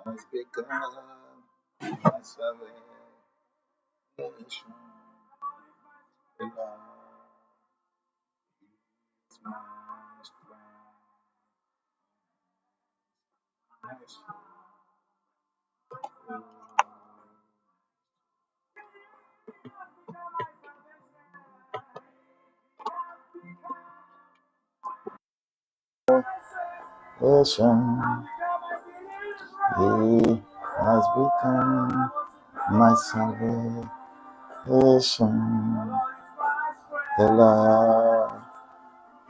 has become my salvation. The Lord is my strength, my soul. Salvation, He has become my salvation. The Lord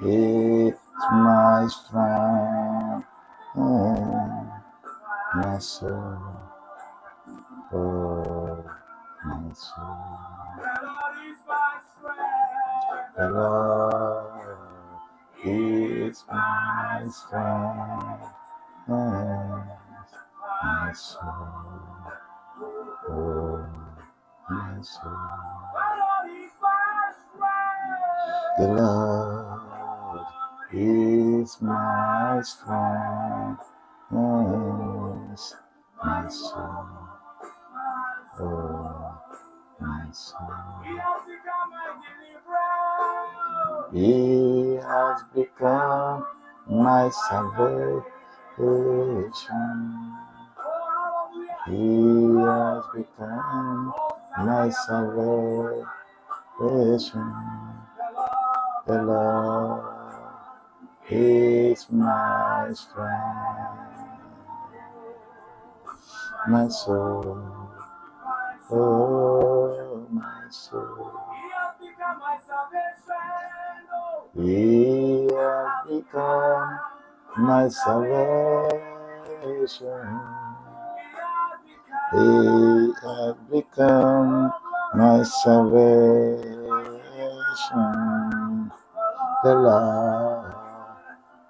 is my strength, my soul, oh, my soul. The Lord is my strength, my soul, oh, my soul. The Lord is my strength, my soul, oh, my soul. He has become my salvation. He has become my salvation. The Lord is my strength, my soul, oh, my soul. He has become my salvation. He has become my salvation. The Lord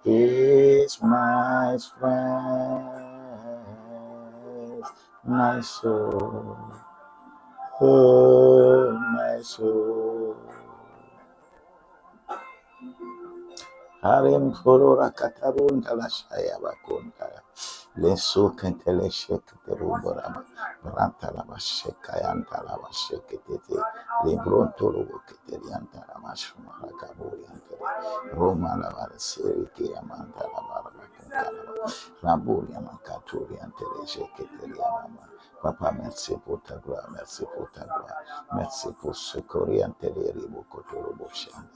is my strength, my soul, oh, my soul. Harim Flora Katarun Talashaya Bakunta. Lesu Kentele Shek Teruborama. Rantalaba Shekayantala Shekete. Libron Toro Keterianta Ramashuma Kaburiante. Romana Siriki Amanta Lavara. Raburia Makaturiante Sheketeriama. Papa, merci pour ta gloire, merci pour ta gloire, merci pour ce coriante de Ribokotoro Boshanda.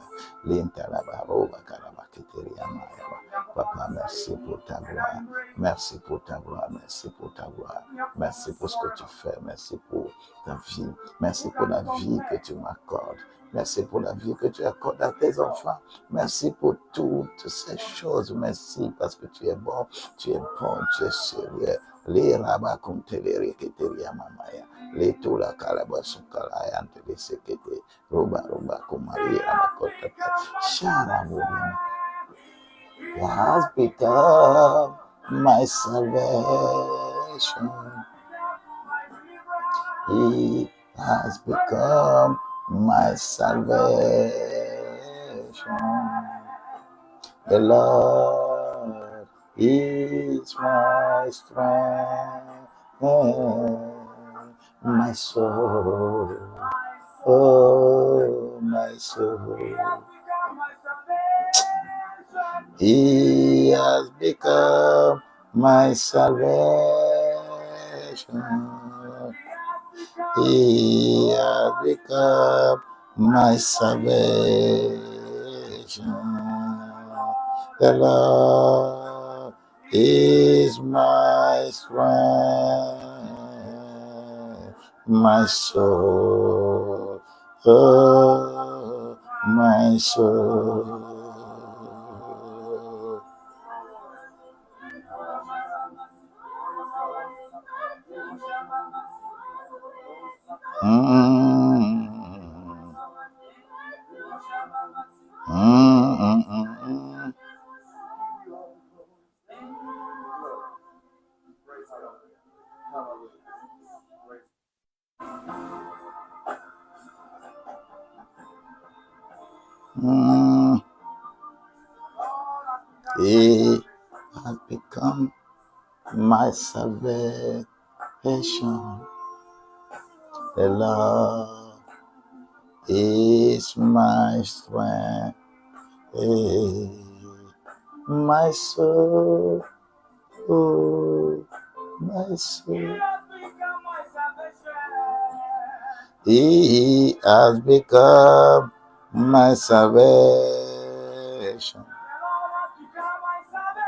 L'intalabaroba Karabakiteria Maya. Papa, merci pour ta gloire, merci pour ta gloire, merci pour ta gloire, merci pour ce que tu fais, merci pour ta vie, merci pour la vie que tu m'accordes. Merci pour la vie que tu accordes à tes enfants. Merci pour toutes ces choses. Merci parce que tu es bon, tu es sérieux. Les rabats comme les keteria mamaya. Les toula kalabasukala yantele sekete. Roba kumari rabakota. Sharaburim has become my salvation. He has become my salvation. The Lord is my strength, my soul, oh, my soul. He has become my salvation. He has become my salvation. The Lord is my strength, my soul, oh, my soul. He has become my salvation. The Lord is my strength. My soul, oh, my soul. He has become my salvation.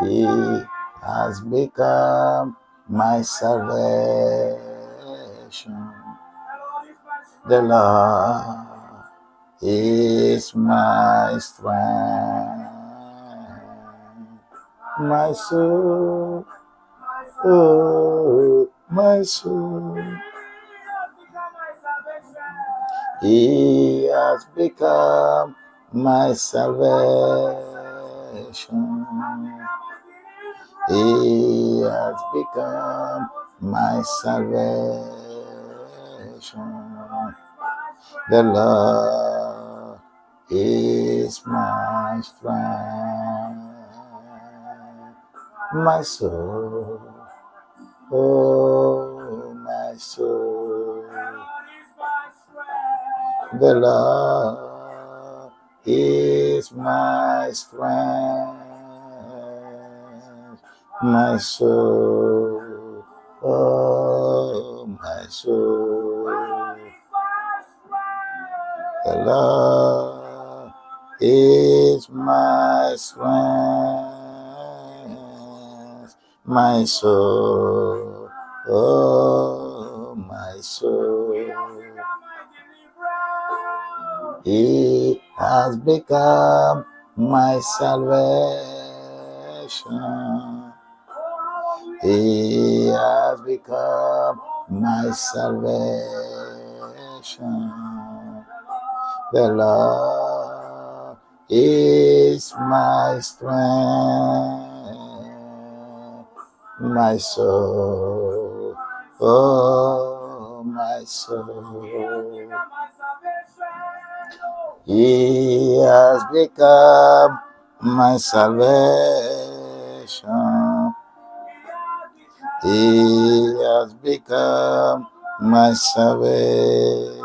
He has become my salvation. The Lord is my strength. My soul, oh, my soul. He has become my salvation. He has become my salvation. The Lord is my strength. My soul, oh, my soul. The Lord is my strength. My soul, oh, my soul. The Lord is my strength. My soul, oh, my soul. He has become my salvation. He has become my salvation. The Lord is my strength. My soul, oh, my soul. He has become my salvation. He has become my salvation.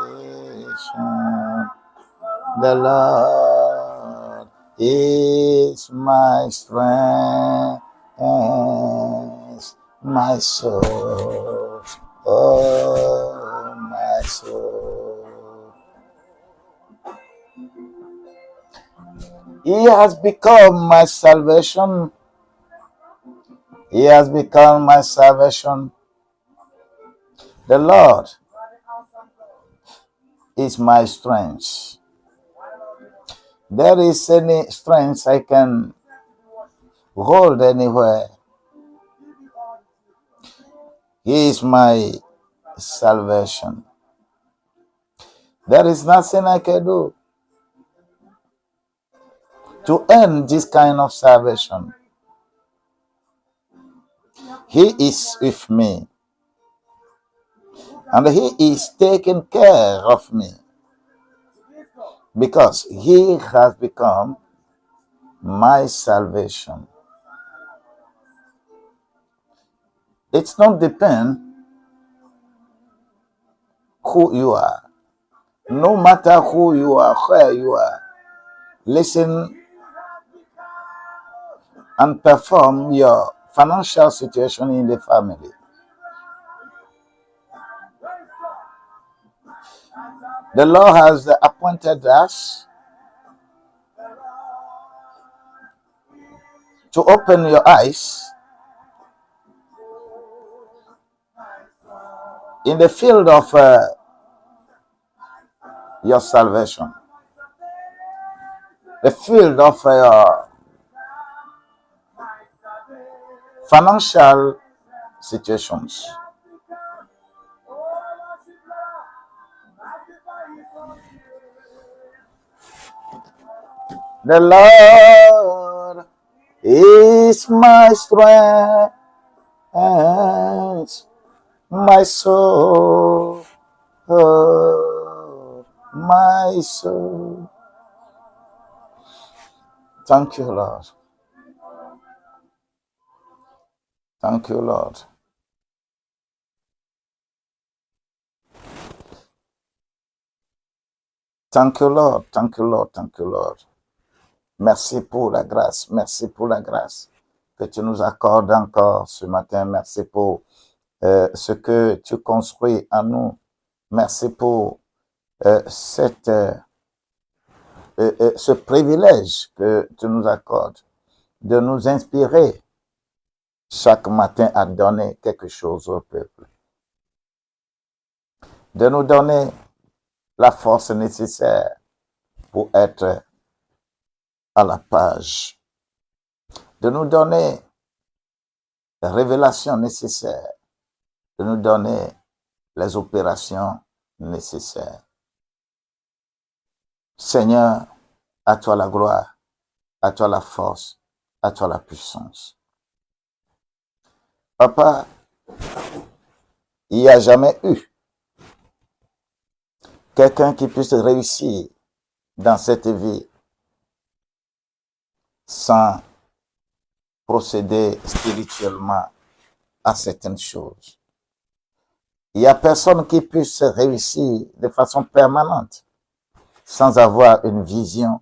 The Lord is my strength. My soul, oh, my soul. He has become my salvation. He has become my salvation. The Lord is my strength. There is any strength I can hold anywhere. He is my salvation. There is nothing I can do to earn this kind of salvation. He is with me, and He is taking care of me because He has become my salvation. It's not depend who you are. No matter who you are, where you are, listen and perform your financial situation in the family. The Lord has appointed us to open your eyes in the field of your salvation, the field of your financial situations. The Lord is my strength, my soul, oh, my soul. Thank you, Lord. Thank you, Lord. Thank you, Lord. Thank you, Lord. Thank you, Lord. Merci pour la grâce. Merci pour la grâce que tu nous accordes encore ce matin. Merci pour ce que tu construis en nous. Merci pour ce privilège que tu nous accordes de nous inspirer chaque matin à donner quelque chose au peuple. De nous donner la force nécessaire pour être à la page. De nous donner la révélation nécessaire. De nous donner les opérations nécessaires. Seigneur, à toi la gloire, à toi la force, à toi la puissance. Papa, il n'y a jamais eu quelqu'un qui puisse réussir dans cette vie sans procéder spirituellement à certaines choses. Il n'y a personne qui puisse réussir de façon permanente sans avoir une vision,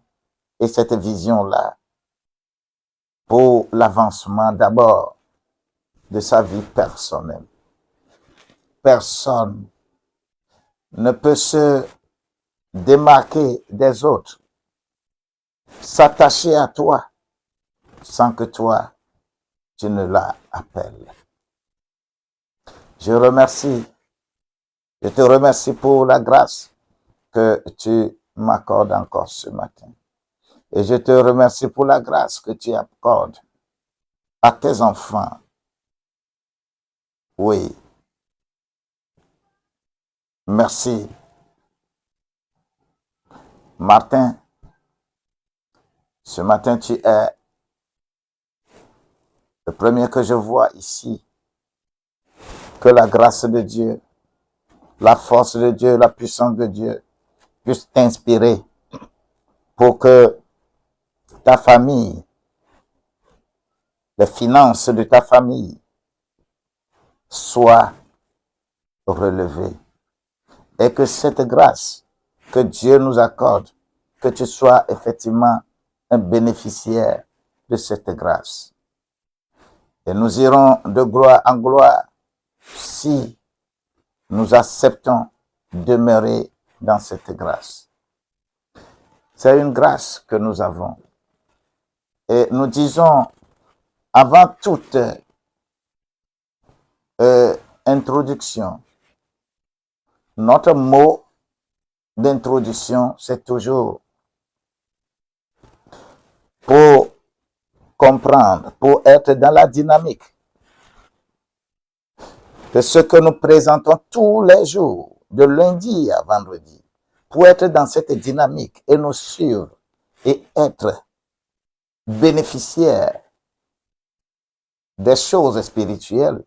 et cette vision-là, pour l'avancement d'abord de sa vie personnelle. Personne ne peut se démarquer des autres, s'attacher à toi, sans que toi, tu ne l'appelles. Je te remercie pour la grâce que tu m'accordes encore ce matin. Et je te remercie pour la grâce que tu accordes à tes enfants. Oui. Merci. Martin, ce matin, tu es le premier que je vois ici. Que la grâce de Dieu, la force de Dieu, la puissance de Dieu puisse t'inspirer pour que ta famille, les finances de ta famille soient relevées. Et que cette grâce que Dieu nous accorde, que tu sois effectivement un bénéficiaire de cette grâce. Et nous irons de gloire en gloire si nous acceptons demeurer dans cette grâce. C'est une grâce que nous avons. Et nous disons, avant toute introduction, notre mot d'introduction, c'est toujours pour comprendre, pour être dans la dynamique de ce que nous présentons tous les jours, de lundi à vendredi, pour être dans cette dynamique et nous suivre et être bénéficiaires des choses spirituelles.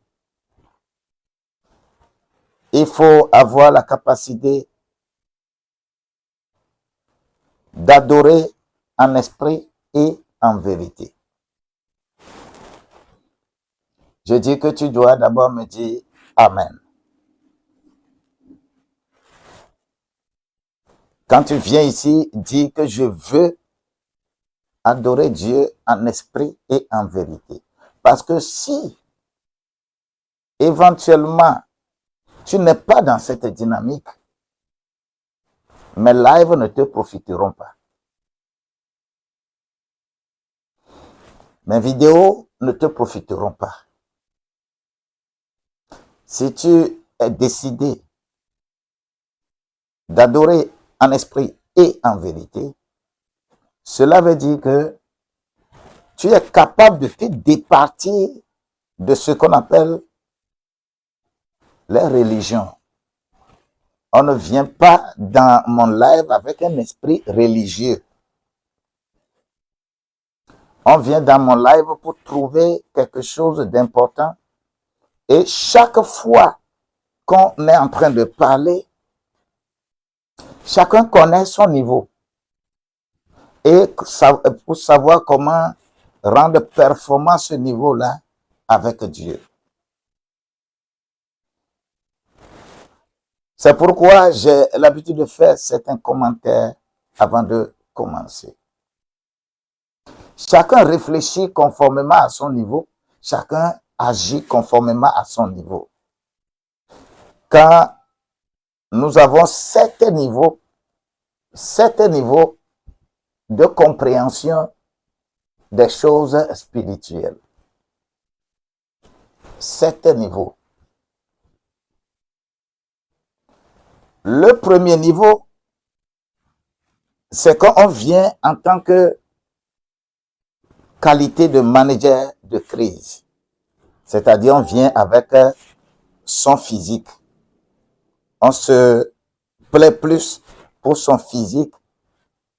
Il faut avoir la capacité d'adorer en esprit et en vérité. Je dis que tu dois d'abord me dire Amen. Quand tu viens ici, dis que je veux adorer Dieu en esprit et en vérité. Parce que si éventuellement tu n'es pas dans cette dynamique, mes lives ne te profiteront pas. Mes vidéos ne te profiteront pas. Si tu es décidé d'adorer en esprit et en vérité, cela veut dire que tu es capable de te départir de ce qu'on appelle les religions. On ne vient pas dans mon live avec un esprit religieux. On vient dans mon live pour trouver quelque chose d'important. Et chaque fois qu'on est en train de parler, chacun connaît son niveau. Et pour savoir comment rendre performant ce niveau-là avec Dieu. C'est pourquoi j'ai l'habitude de faire certains commentaires avant de commencer. Chacun réfléchit conformément à son niveau, chacun agit conformément à son niveau. Quand nous avons certains niveaux de compréhension des choses spirituelles. Certains niveaux. Le premier niveau, c'est quand on vient en tant que qualité de manager de crise. C'est-à-dire, on vient avec son physique. On se plaît plus pour son physique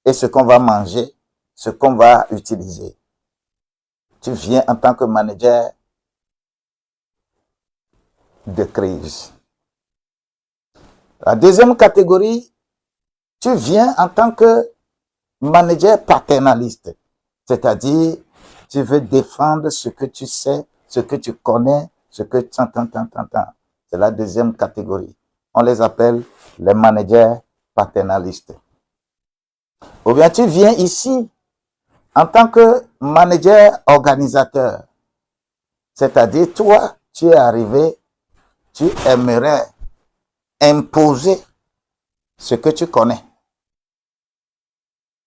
et ce qu'on va manger, ce qu'on va utiliser. Tu viens en tant que manager de crise. La deuxième catégorie, tu viens en tant que manager paternaliste. C'est-à-dire, tu veux défendre ce que tu sais, ce que tu connais, ce que tu entends. C'est la deuxième catégorie. On les appelle les managers paternalistes. Ou bien tu viens ici en tant que manager organisateur. C'est-à-dire, toi, tu es arrivé, tu aimerais imposer ce que tu connais.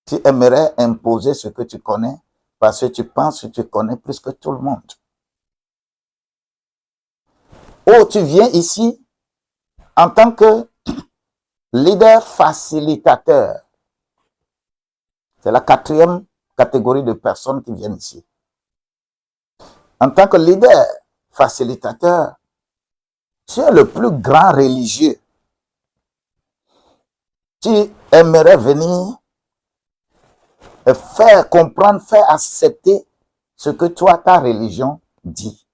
Tu aimerais imposer ce que tu connais parce que tu penses que tu connais plus que tout le monde. Ou tu viens ici en tant que leader facilitateur. C'est la quatrième catégorie de personnes qui viennent ici. En tant que leader facilitateur, tu es le plus grand religieux. Tu aimerais venir faire comprendre, faire accepter ce que toi, ta religion dit.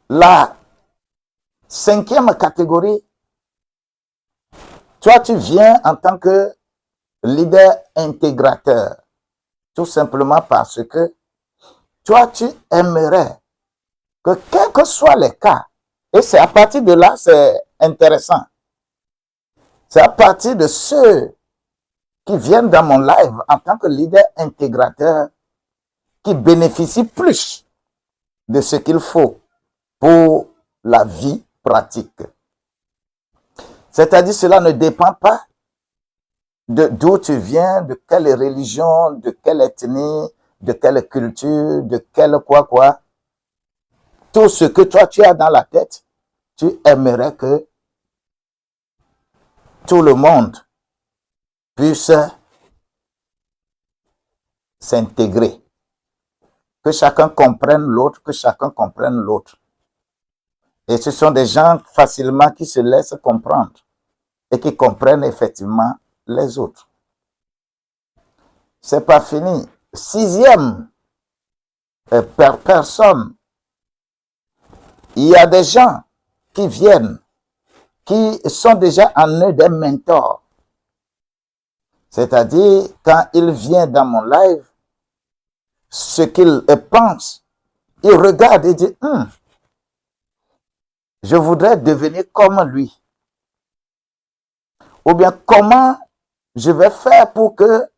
La cinquième catégorie, toi, tu viens en tant que leader intégrateur, tout simplement parce que toi, tu aimerais que quels que soient les cas, et c'est à partir de là, c'est intéressant, c'est à partir de ceux qui viennent dans mon live en tant que leader intégrateur qui bénéficient plus de ce qu'il faut pour la vie pratique. C'est-à-dire, cela ne dépend pas d'où tu viens, de quelle religion, de quelle ethnie, de quelle culture, de quelle quoi. Tout ce que toi, tu as dans la tête, tu aimerais que tout le monde puisse s'intégrer. Que chacun comprenne l'autre, que chacun comprenne l'autre. Et ce sont des gens facilement qui se laissent comprendre et qui comprennent effectivement les autres. C'est pas fini. Sixième personne, il y a des gens qui viennent, qui sont déjà en eux des mentors. C'est-à-dire, quand il vient dans mon live, ce qu'il pense, il regarde et dit, je voudrais devenir comme lui. Ou bien, comment je vais faire pour que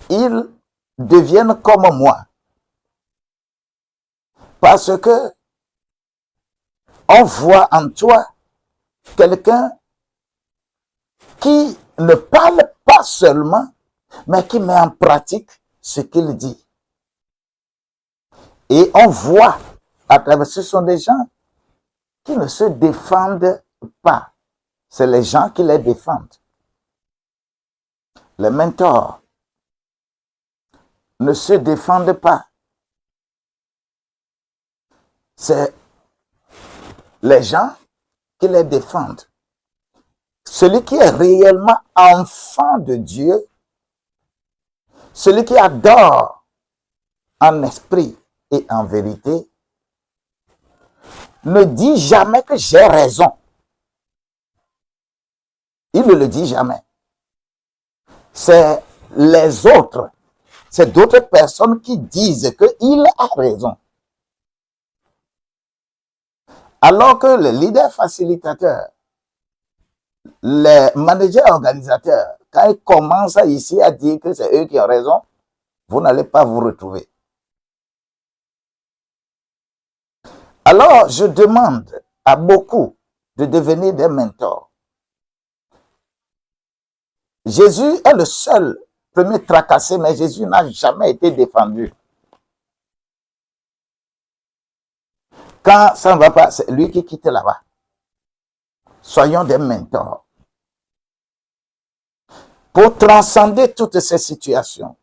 il devienne comme moi. Parce que on voit en toi quelqu'un qui ne parle pas seulement, mais qui met en pratique ce qu'il dit. Et on voit à travers, ce sont des gens qui ne se défendent pas. C'est les gens qui les défendent. Les mentors ne se défendent pas. C'est les gens qui les défendent. Celui qui est réellement enfant de Dieu, celui qui adore en esprit et en vérité, ne dit jamais que j'ai raison. Il ne le dit jamais. C'est les autres, c'est d'autres personnes qui disent qu'il a raison. Alors que les leaders facilitateurs, les managers organisateurs, quand ils commencent ici à dire que c'est eux qui ont raison, vous n'allez pas vous retrouver. Alors, je demande à beaucoup de devenir des mentors. Jésus est le seul premier tracassé, mais Jésus n'a jamais été défendu. Quand ça ne va pas, c'est lui qui quitte là-bas. Soyons des mentors. Pour transcender toutes ces situations.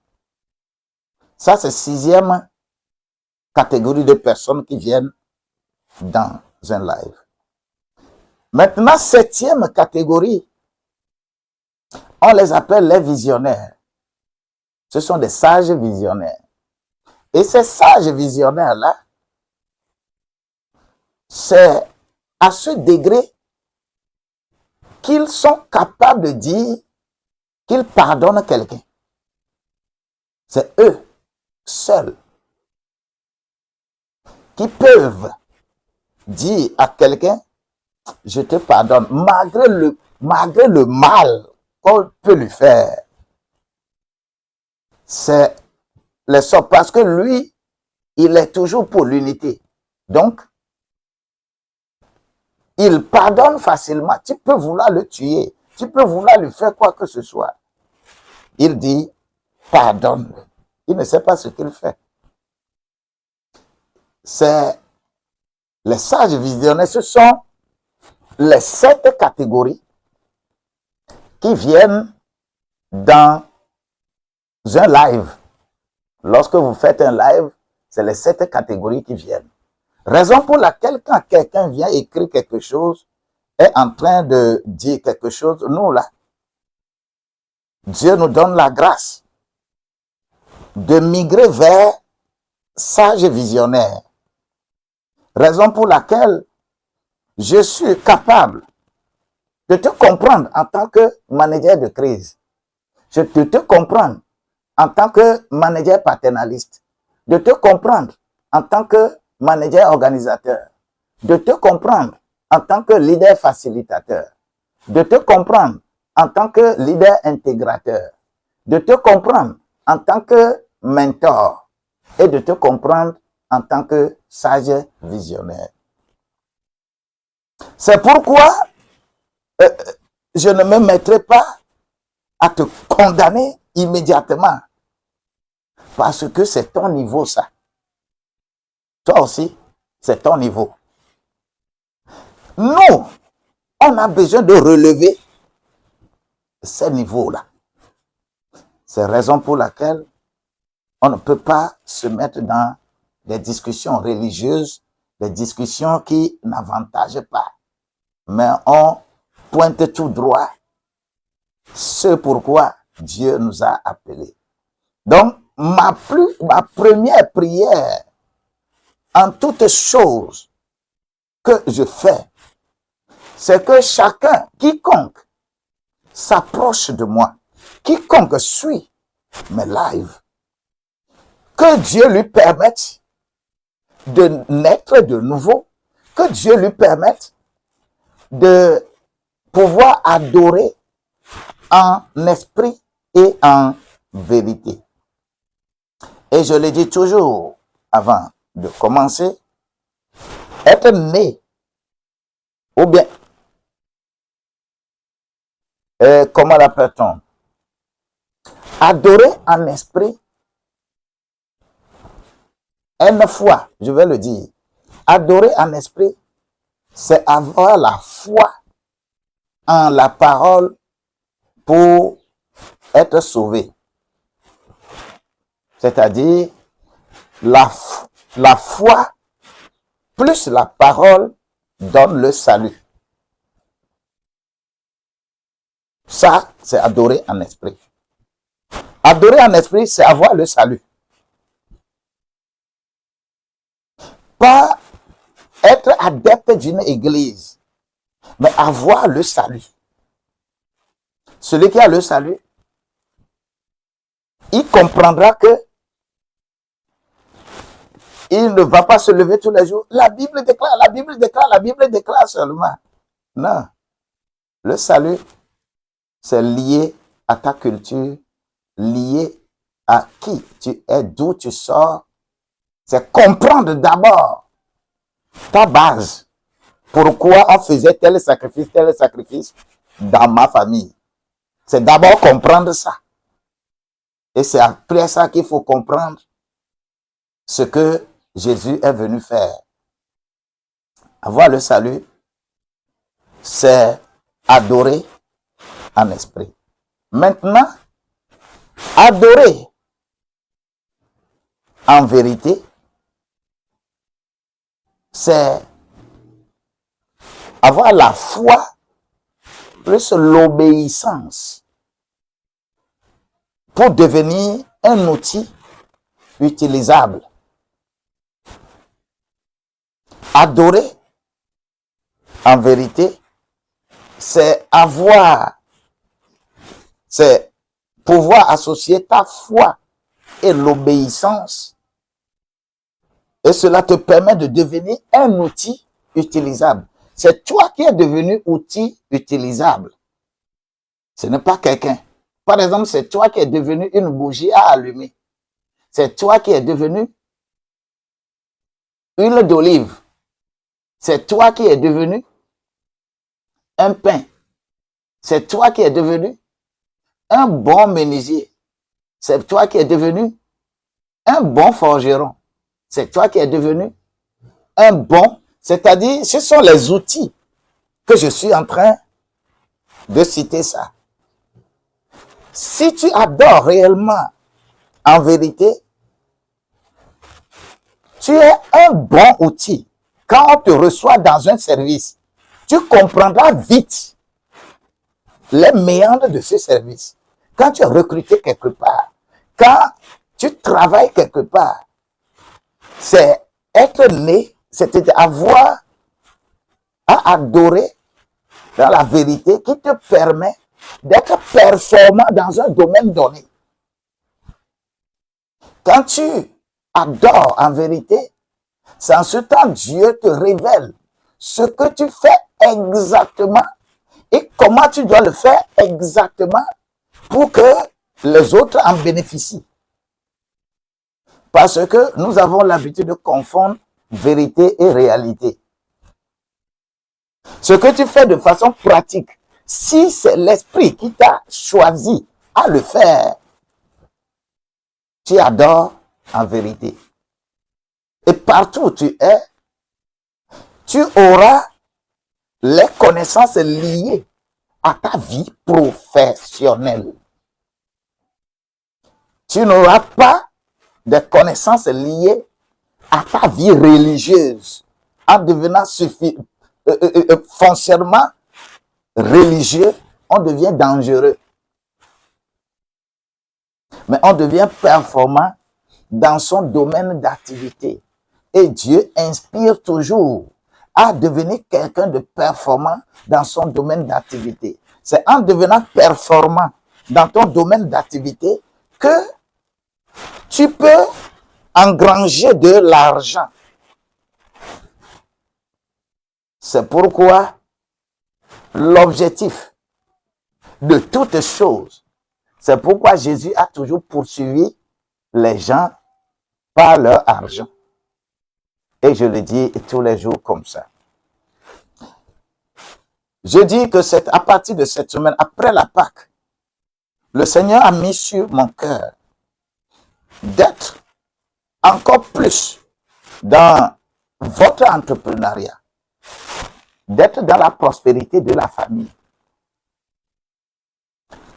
Ça, c'est 6e catégorie de personnes qui viennent dans un live. Maintenant, 7e catégorie, on les appelle les visionnaires. Ce sont des sages visionnaires. Et ces sages visionnaires-là, c'est à ce degré qu'ils sont capables de dire qu'ils pardonnent quelqu'un. C'est eux seuls qui peuvent dire à quelqu'un, je te pardonne, malgré le mal qu'on peut lui faire. C'est le sort, parce que lui, il est toujours pour l'unité. Donc, il pardonne facilement. Tu peux vouloir le tuer. Tu peux vouloir lui faire quoi que ce soit. Il dit, pardonne. Il ne sait pas ce qu'il fait. C'est les sages visionnaires. Ce sont les 7 catégories qui viennent dans un live. Lorsque vous faites un live, c'est les 7 catégories qui viennent. Raison pour laquelle quand quelqu'un vient écrire quelque chose, est en train de dire quelque chose, nous là, Dieu nous donne la grâce de migrer vers sage visionnaire. Raison pour laquelle je suis capable de te comprendre en tant que manager de crise. Je peux te comprendre en tant que manager paternaliste. De te comprendre en tant que manager organisateur. De te comprendre en tant que leader facilitateur. De te comprendre en tant que leader intégrateur. De te comprendre en tant que mentor. Et de te comprendre en tant que sage visionnaire. C'est pourquoi je ne me mettrai pas à te condamner immédiatement. Parce que c'est ton niveau, ça. Toi aussi, c'est ton niveau. Nous, on a besoin de relever ces niveaux-là. C'est la raison pour laquelle on ne peut pas se mettre dans des discussions religieuses, des discussions qui n'avantagent pas. Mais on pointe tout droit ce pourquoi Dieu nous a appelés. Donc, ma première prière en toutes choses que je fais, c'est que chacun, quiconque s'approche de moi, quiconque suit mes lives, que Dieu lui permette de naître de nouveau, que Dieu lui permette de pouvoir adorer en esprit et en vérité. Et je le dis toujours avant de commencer, être né, ou bien, comment l'appelle-t-on? Adorer en esprit, une fois, je vais le dire, adorer en esprit, c'est avoir la foi en la parole pour être sauvé. C'est-à-dire, la foi plus la parole donne le salut. Ça, c'est adorer en esprit. Adorer en esprit, c'est avoir le salut. Pas être adepte d'une église, mais avoir le salut. Celui qui a le salut, il comprendra que il ne va pas se lever tous les jours. La Bible déclare, la Bible déclare, la Bible déclare seulement. Non. Le salut, c'est lié à ta culture, lié à qui tu es, d'où tu sors. C'est comprendre d'abord ta base. Pourquoi on faisait tel sacrifice dans ma famille. C'est d'abord comprendre ça. Et c'est après ça qu'il faut comprendre ce que Jésus est venu faire. Avoir le salut, c'est adorer en esprit. Maintenant, adorer en vérité, c'est avoir la foi plus l'obéissance pour devenir un outil utilisable. Adorer en vérité, c'est pouvoir associer ta foi et l'obéissance. Et cela te permet de devenir un outil utilisable. C'est toi qui es devenu outil utilisable. Ce n'est pas quelqu'un. Par exemple, c'est toi qui es devenu une bougie à allumer. C'est toi qui es devenu huile d'olive. C'est toi qui es devenu un pain. C'est toi qui es devenu un bon menuisier. C'est toi qui es devenu un bon forgeron. C'est toi qui es devenu un bon, c'est-à-dire, ce sont les outils que je suis en train de citer ça. Si tu adores réellement, en vérité, tu es un bon outil. Quand on te reçoit dans un service, tu comprendras vite les méandres de ce service. Quand tu es recruté quelque part, quand tu travailles quelque part, c'est être né, c'est avoir à adorer dans la vérité qui te permet d'être performant dans un domaine donné. Quand tu adores en vérité, c'est en ce temps Dieu te révèle ce que tu fais exactement et comment tu dois le faire exactement pour que les autres en bénéficient. Parce que nous avons l'habitude de confondre vérité et réalité. Ce que tu fais de façon pratique, si c'est l'esprit qui t'a choisi à le faire, tu adores en vérité. Et partout où tu es, tu auras les connaissances liées à ta vie professionnelle. Tu n'auras pas de connaissances liées à ta vie religieuse. En devenant foncièrement religieux, on devient dangereux. Mais on devient performant dans son domaine d'activité. Et Dieu inspire toujours à devenir quelqu'un de performant dans son domaine d'activité. C'est en devenant performant dans ton domaine d'activité que tu peux engranger de l'argent. C'est pourquoi l'objectif de toutes choses, c'est pourquoi Jésus a toujours poursuivi les gens par leur argent. Et je le dis tous les jours comme ça. Je dis que c'est à partir de cette semaine, après la Pâque, le Seigneur a mis sur mon cœur d'être encore plus dans votre entrepreneuriat, d'être dans la prospérité de la famille.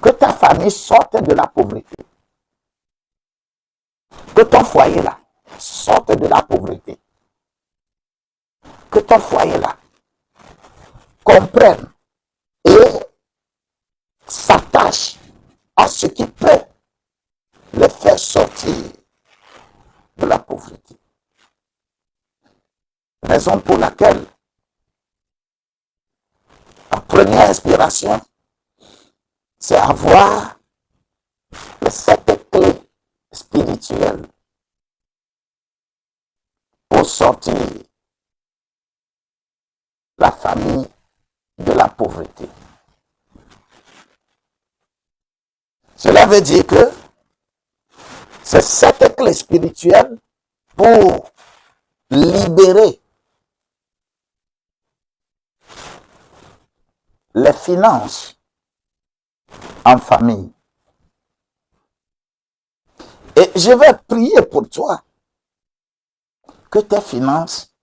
Que ta famille sorte de la pauvreté. Que ton foyer là sorte de la pauvreté. Que ton foyer là comprenne et s'attache à ce qui peut le faire sortir de la pauvreté. Raison pour laquelle la première inspiration, c'est avoir les 7 clés spirituelles sortir la famille de la pauvreté. Cela veut dire que c'est cette clé spirituelle pour libérer les finances en famille. Et je vais prier pour toi que tes finances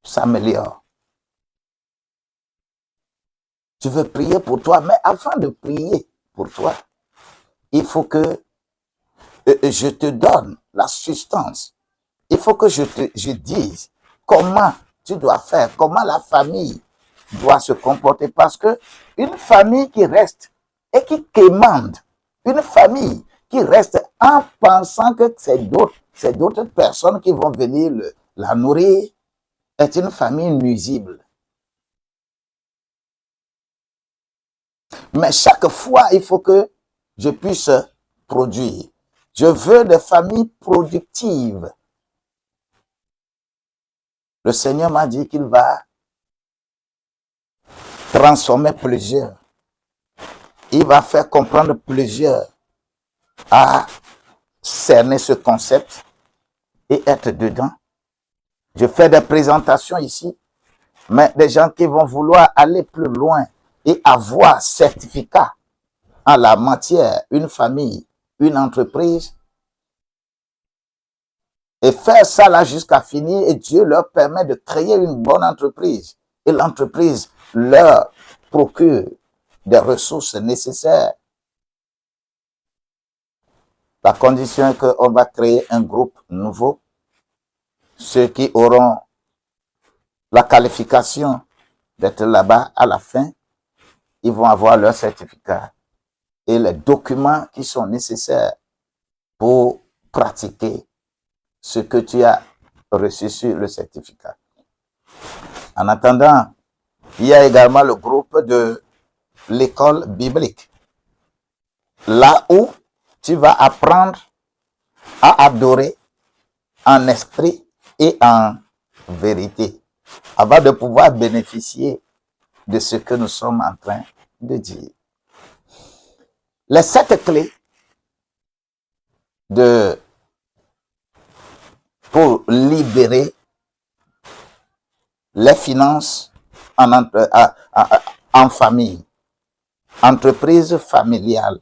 s'améliorent. Je veux prier pour toi, mais avant de prier pour toi, il faut que je te donne la substance. Il faut que je dise comment tu dois faire, comment la famille doit se comporter. Parce que une famille qui reste et qui quémande, une famille qui reste en pensant que c'est d'autres personnes qui vont venir la nourrir, est une famille nuisible. Mais chaque fois, il faut que je puisse produire. Je veux des familles productives. Le Seigneur m'a dit qu'il va transformer plusieurs. Il va faire comprendre plusieurs à cerner ce concept et être dedans. Je fais des présentations ici, mais des gens qui vont vouloir aller plus loin et avoir certificat en la matière, une famille, une entreprise, et faire ça là jusqu'à finir, et Dieu leur permet de créer une bonne entreprise. Et l'entreprise leur procure des ressources nécessaires. La condition est qu'on va créer un groupe nouveau. Ceux qui auront la qualification d'être là-bas à la fin, ils vont avoir leur certificat et les documents qui sont nécessaires pour pratiquer ce que tu as reçu sur le certificat. En attendant, il y a également le groupe de l'école biblique. Là où tu vas apprendre à adorer en esprit et en vérité, avant de pouvoir bénéficier de ce que nous sommes en train de dire. Les 7 clés pour libérer les finances en famille, entreprise familiale.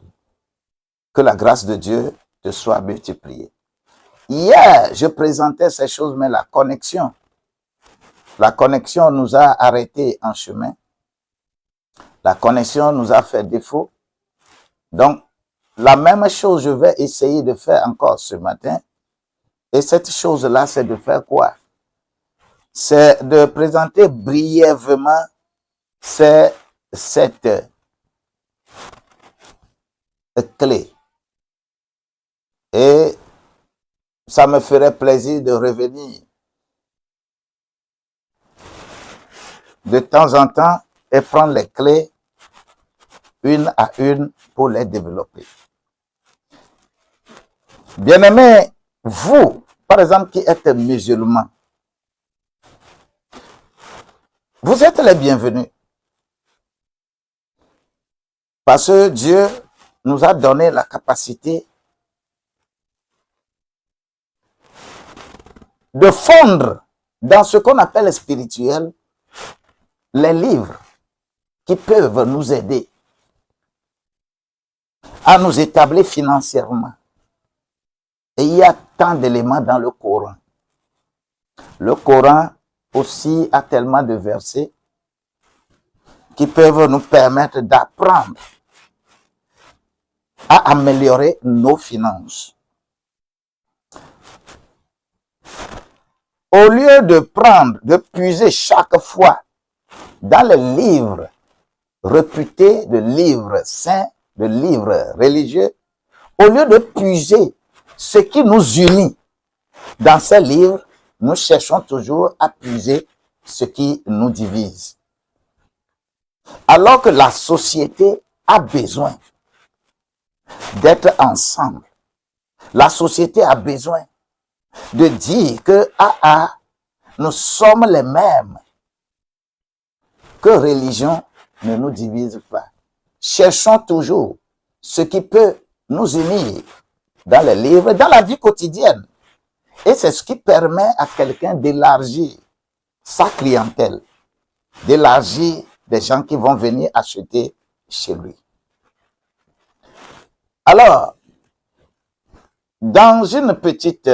Que la grâce de Dieu te soit multipliée. Hier, je présentais ces choses, mais la connexion nous a arrêtés en chemin. La connexion nous a fait défaut. Donc, la même chose, je vais essayer de faire encore ce matin. Et cette chose-là, c'est de faire quoi? C'est de présenter brièvement cette clé. Et ça me ferait plaisir de revenir de temps en temps et prendre les clés une à une pour les développer. Bien-aimés, vous, par exemple, qui êtes musulmans, vous êtes les bienvenus. Parce que Dieu nous a donné la capacité de fondre dans ce qu'on appelle le spirituel les livres qui peuvent nous aider à nous établir financièrement. Et il y a tant d'éléments dans le Coran. Le Coran aussi a tellement de versets qui peuvent nous permettre d'apprendre à améliorer nos finances. Au lieu de puiser chaque fois dans les livres réputés, de livres saints, de livres religieux, au lieu de puiser ce qui nous unit dans ces livres, nous cherchons toujours à puiser ce qui nous divise. Alors que la société a besoin d'être ensemble. La société a besoin de dire que nous sommes les mêmes. Que religion ne nous divise pas. Cherchons toujours ce qui peut nous unir dans les livres, dans la vie quotidienne. Et c'est ce qui permet à quelqu'un d'élargir sa clientèle, d'élargir des gens qui vont venir acheter chez lui. Alors, dans une petite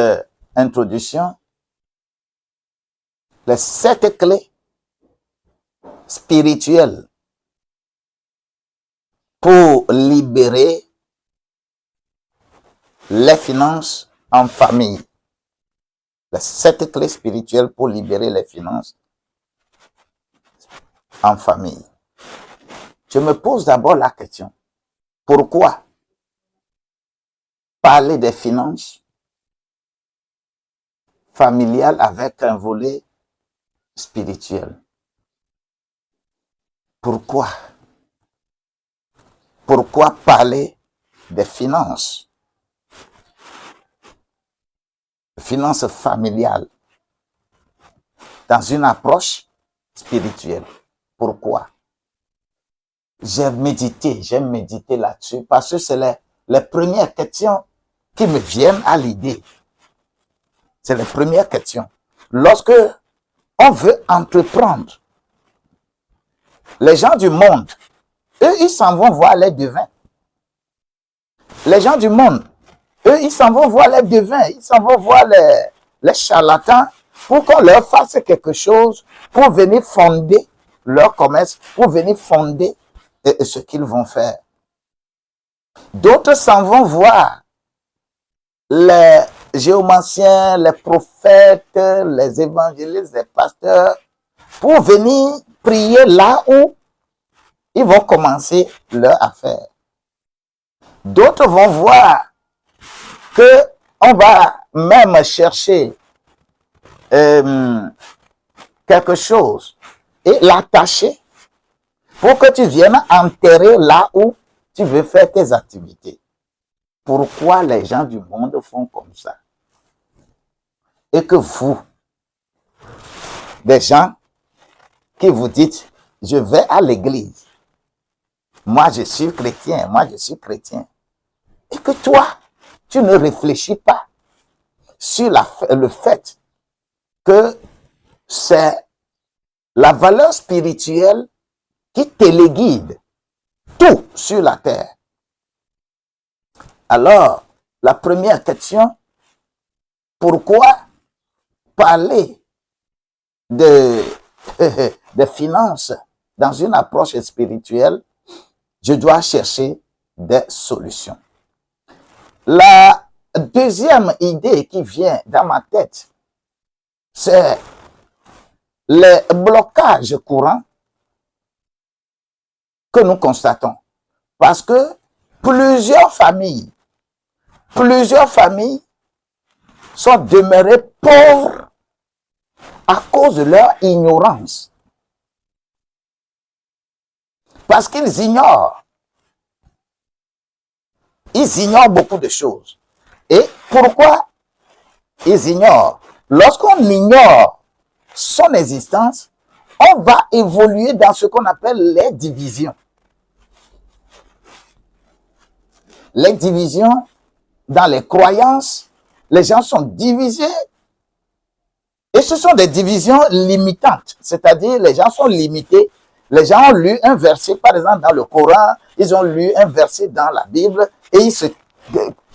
introduction, les 7 clés spirituelles pour libérer les finances en famille. Les 7 clés spirituelles pour libérer les finances en famille. Je me pose d'abord la question, pourquoi parler des finances familiales avec un volet spirituel? Pourquoi? Pourquoi parler des finances familiales dans une approche spirituelle? Pourquoi? J'ai médité là-dessus parce que c'est les premières questions qui me viennent à l'idée. C'est les premières questions. Lorsque on veut entreprendre, les gens du monde, eux, ils s'en vont voir les devins. Les gens du monde, eux, ils s'en vont voir les devins, ils s'en vont voir les charlatans pour qu'on leur fasse quelque chose, pour venir fonder leur commerce, pour venir fonder ce qu'ils vont faire. D'autres s'en vont voir les géomanciens, les prophètes, les évangélistes, les pasteurs, pour venir prier là où ils vont commencer leur affaire. D'autres vont voir que on va même chercher quelque chose et l'attacher pour que tu viennes enterrer là où tu veux faire tes activités. Pourquoi les gens du monde font comme ça? Et que vous, des gens qui vous dites, je vais à l'église, moi je suis chrétien, et que toi, tu ne réfléchis pas sur le fait que c'est la valeur spirituelle qui téléguide tout sur la terre. Alors, la première question, pourquoi parler de finances dans une approche spirituelle? Je dois chercher des solutions. La deuxième idée qui vient dans ma tête, c'est les blocages courants que nous constatons. Parce que plusieurs familles sont demeurées pauvres à cause de leur ignorance. Parce qu'ils ignorent. Ils ignorent beaucoup de choses. Et pourquoi ils ignorent? Lorsqu'on ignore son existence, on va évoluer dans ce qu'on appelle les divisions. Les divisions dans les croyances, les gens sont divisés. Et ce sont des divisions limitantes. C'est-à-dire, les gens sont limités. Les gens ont lu un verset, par exemple, dans le Coran, ils ont lu un verset dans la Bible, et ils se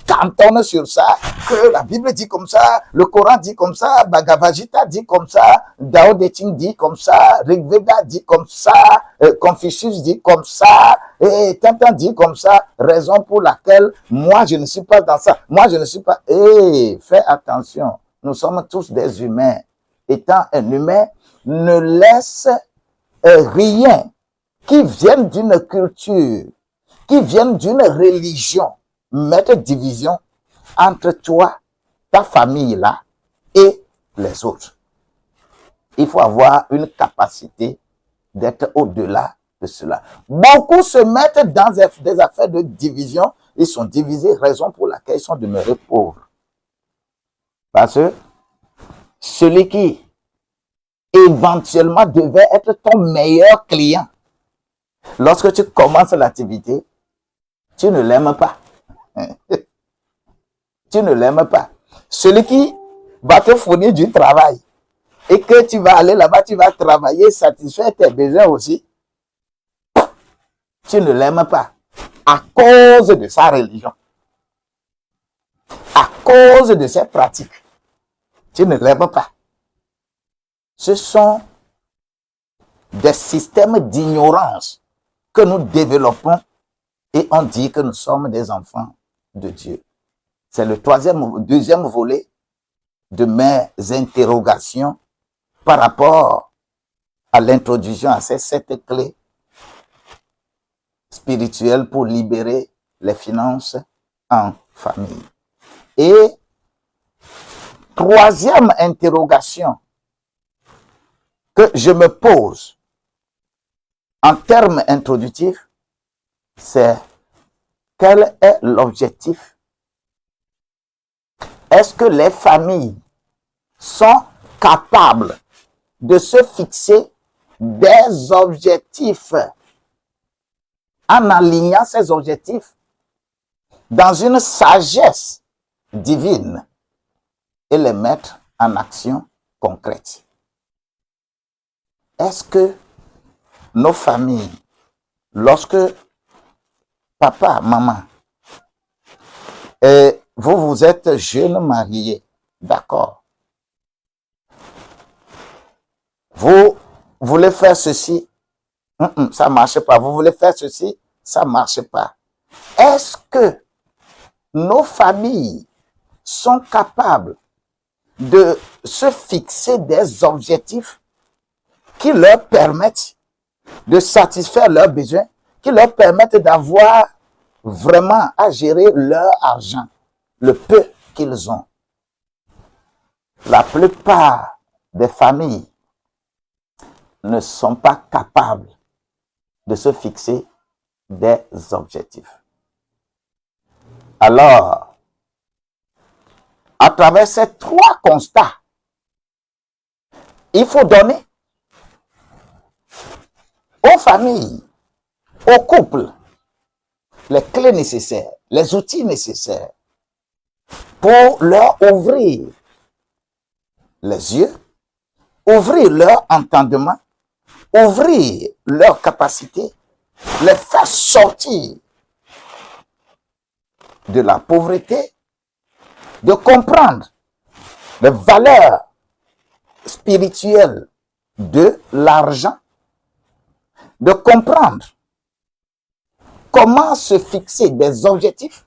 cantonnent sur ça, que la Bible dit comme ça, le Coran dit comme ça, Bhagavad Gita dit comme ça, Tao Te Ching dit comme ça, Rig Veda dit comme ça, Confucius dit comme ça, et Tintin dit comme ça, raison pour laquelle moi je ne suis pas dans ça, moi je ne suis pas... fais attention, nous sommes tous des humains. Étant un humain, ne laisse rien qui vienne d'une culture, qui vienne d'une religion, mettre division entre toi, ta famille là, et les autres. Il faut avoir une capacité d'être au-delà de cela. Beaucoup se mettent dans des affaires de division, ils sont divisés, raison pour laquelle ils sont demeurés pauvres. Parce que celui qui éventuellement devait être ton meilleur client. Lorsque tu commences l'activité, tu ne l'aimes pas. Tu ne l'aimes pas. Celui qui va te fournir du travail et que tu vas aller là-bas, tu vas travailler, satisfaire tes besoins aussi, tu ne l'aimes pas à cause de sa religion, à cause de ses pratiques. Tu ne l'aimes pas. Ce sont des systèmes d'ignorance que nous développons et on dit que nous sommes des enfants de Dieu. C'est le deuxième volet de mes interrogations par rapport à l'introduction à ces 7 clés spirituelles pour libérer les finances en famille. Et troisième interrogation que je me pose en termes introductifs, c'est quel est l'objectif? Est-ce que les familles sont capables de se fixer des objectifs en alignant ces objectifs dans une sagesse divine et les mettre en action concrète? Est-ce que nos familles, lorsque papa, maman, et vous êtes jeune marié, d'accord, vous voulez faire ceci, ça ne marche pas, vous voulez faire ceci, ça ne marche pas. Est-ce que nos familles sont capables de se fixer des objectifs qui leur permettent de satisfaire leurs besoins, qui leur permettent d'avoir vraiment à gérer leur argent, le peu qu'ils ont? La plupart des familles ne sont pas capables de se fixer des objectifs. Alors, à travers ces 3 constats, il faut donner aux familles, aux couples, les clés nécessaires, les outils nécessaires pour leur ouvrir les yeux, ouvrir leur entendement, ouvrir leur capacité, les faire sortir de la pauvreté, de comprendre les valeurs spirituelles de l'argent, de comprendre comment se fixer des objectifs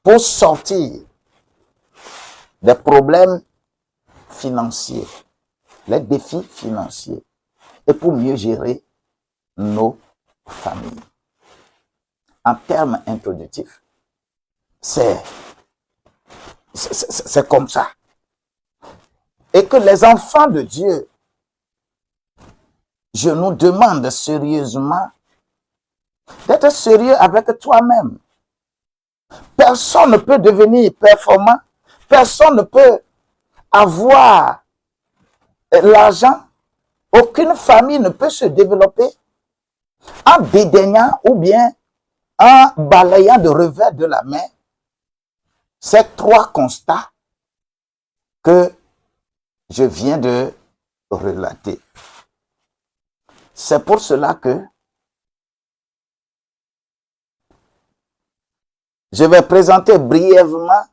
pour sortir des problèmes financiers, les défis financiers, et pour mieux gérer nos familles. En termes introductifs, c'est comme ça. Et que les enfants de Dieu, je nous demande sérieusement d'être sérieux avec toi-même. Personne ne peut devenir performant, personne ne peut avoir l'argent, aucune famille ne peut se développer en dédaignant ou bien en balayant de revers de la main ces 3 constats que je viens de relater. C'est pour cela que je vais présenter brièvement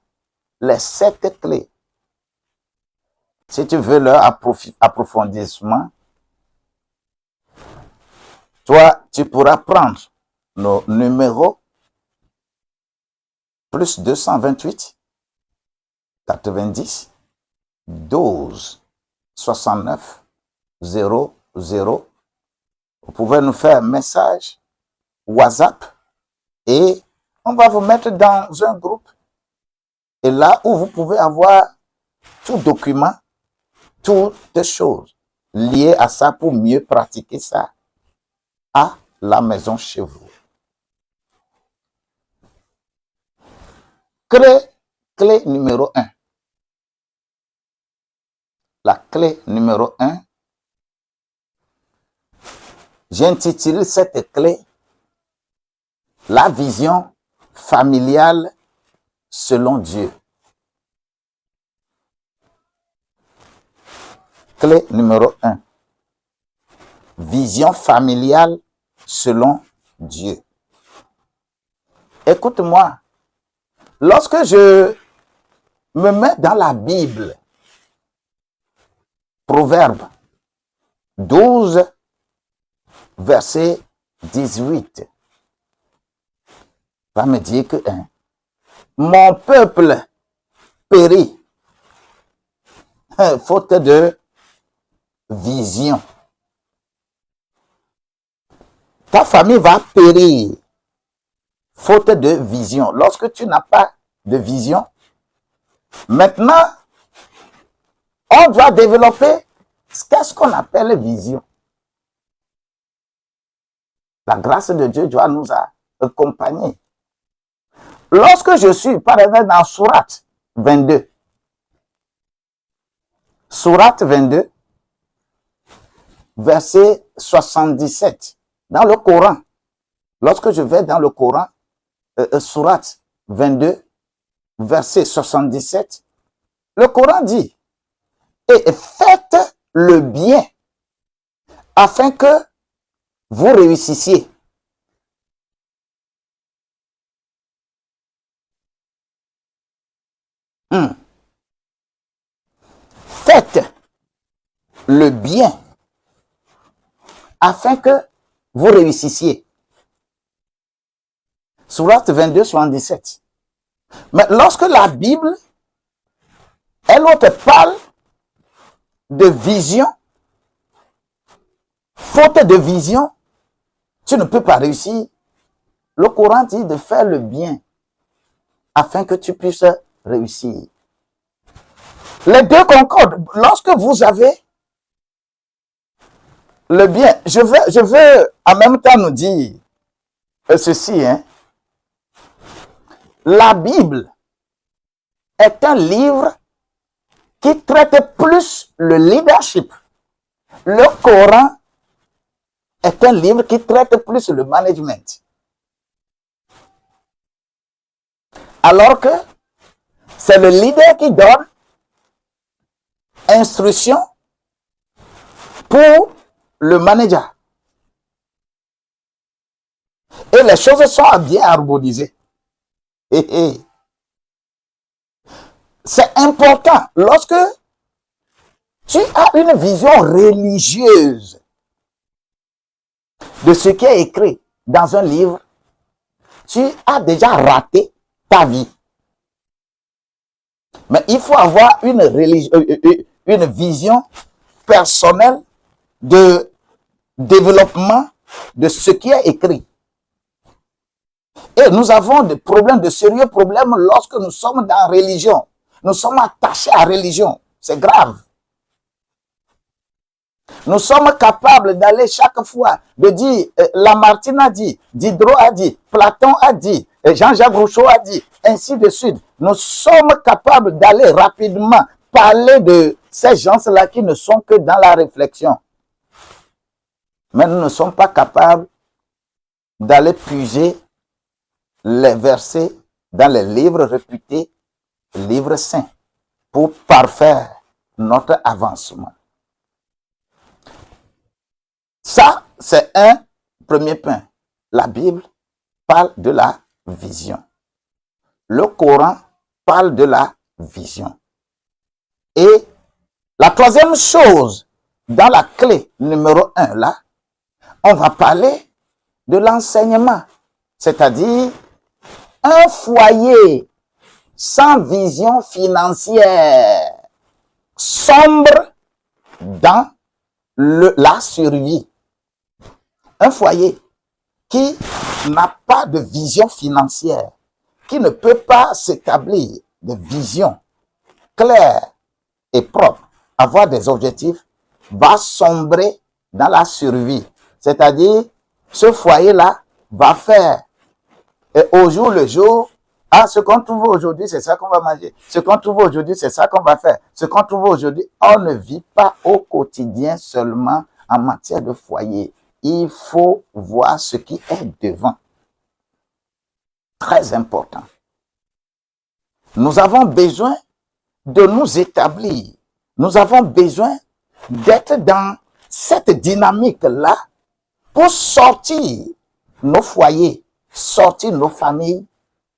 les 7 clés. Si tu veux leur approfondissement, toi, tu pourras prendre nos numéros plus 228 90 12 69 00. Vous pouvez nous faire un message WhatsApp et on va vous mettre dans un groupe. Et là où vous pouvez avoir tout document, toutes choses liées à ça pour mieux pratiquer ça à la maison chez vous. Clé numéro 1. La clé numéro 1, j'intitule cette clé « La vision familiale selon Dieu ». Clé numéro 1, vision familiale selon Dieu. Écoute-moi, lorsque je me mets dans la Bible, Proverbe 12, verset 18, va me dire que mon peuple périt faute de vision. Ta famille va périr faute de vision. Lorsque tu n'as pas de vision, maintenant, on doit développer ce qu'on appelle vision. La grâce de Dieu doit nous accompagner. Lorsque je suis, par exemple, dans Sourate 22, Sourate 22, verset 77, dans le Coran, lorsque je vais dans le Coran, Sourate 22, verset 77, le Coran dit, et faites le bien afin que vous réussissiez. Faites le bien afin que vous réussissiez. Sourate 22, 77. Mais lorsque la Bible, elle te parle de vision, faute de vision, tu ne peux pas réussir. Le Coran dit de faire le bien afin que tu puisses réussir. Les deux concordent. Lorsque vous avez le bien, je veux en même temps nous dire ceci, la Bible est un livre qui traite plus le leadership. Le Coran est un livre qui traite plus le management. Alors que c'est le leader qui donne instruction pour le manager. Et les choses sont bien harmonisées. C'est important lorsque tu as une vision religieuse de ce qui est écrit dans un livre, tu as déjà raté ta vie. Mais il faut avoir une vision personnelle de développement de ce qui est écrit. Et nous avons des problèmes, de sérieux problèmes lorsque nous sommes dans la religion. Nous sommes attachés à la religion. C'est grave. Nous sommes capables d'aller chaque fois, de dire, Lamartine a dit, Diderot a dit, Platon a dit, Jean-Jacques Rousseau a dit, ainsi de suite. Nous sommes capables d'aller rapidement parler de ces gens-là qui ne sont que dans la réflexion. Mais nous ne sommes pas capables d'aller puiser les versets dans les livres réputés, livres saints, pour parfaire notre avancement. Ça, c'est un premier point. La Bible parle de la vision. Le Coran parle de la vision. Et la troisième chose, dans la clé numéro 1, là, on va parler de l'enseignement. C'est-à-dire, un foyer sans vision financière sombre dans la survie. Un foyer qui n'a pas de vision financière, qui ne peut pas s'établir de vision claire et propre, avoir des objectifs, va sombrer dans la survie. C'est-à-dire, ce foyer-là va faire au jour le jour Ah, ce qu'on trouve aujourd'hui, c'est ça qu'on va manger. Ce qu'on trouve aujourd'hui, c'est ça qu'on va faire. Ce qu'on trouve aujourd'hui, on ne vit pas au quotidien seulement en matière de foyer. Il faut voir ce qui est devant. Très important. Nous avons besoin de nous établir. Nous avons besoin d'être dans cette dynamique-là pour sortir nos foyers, sortir nos familles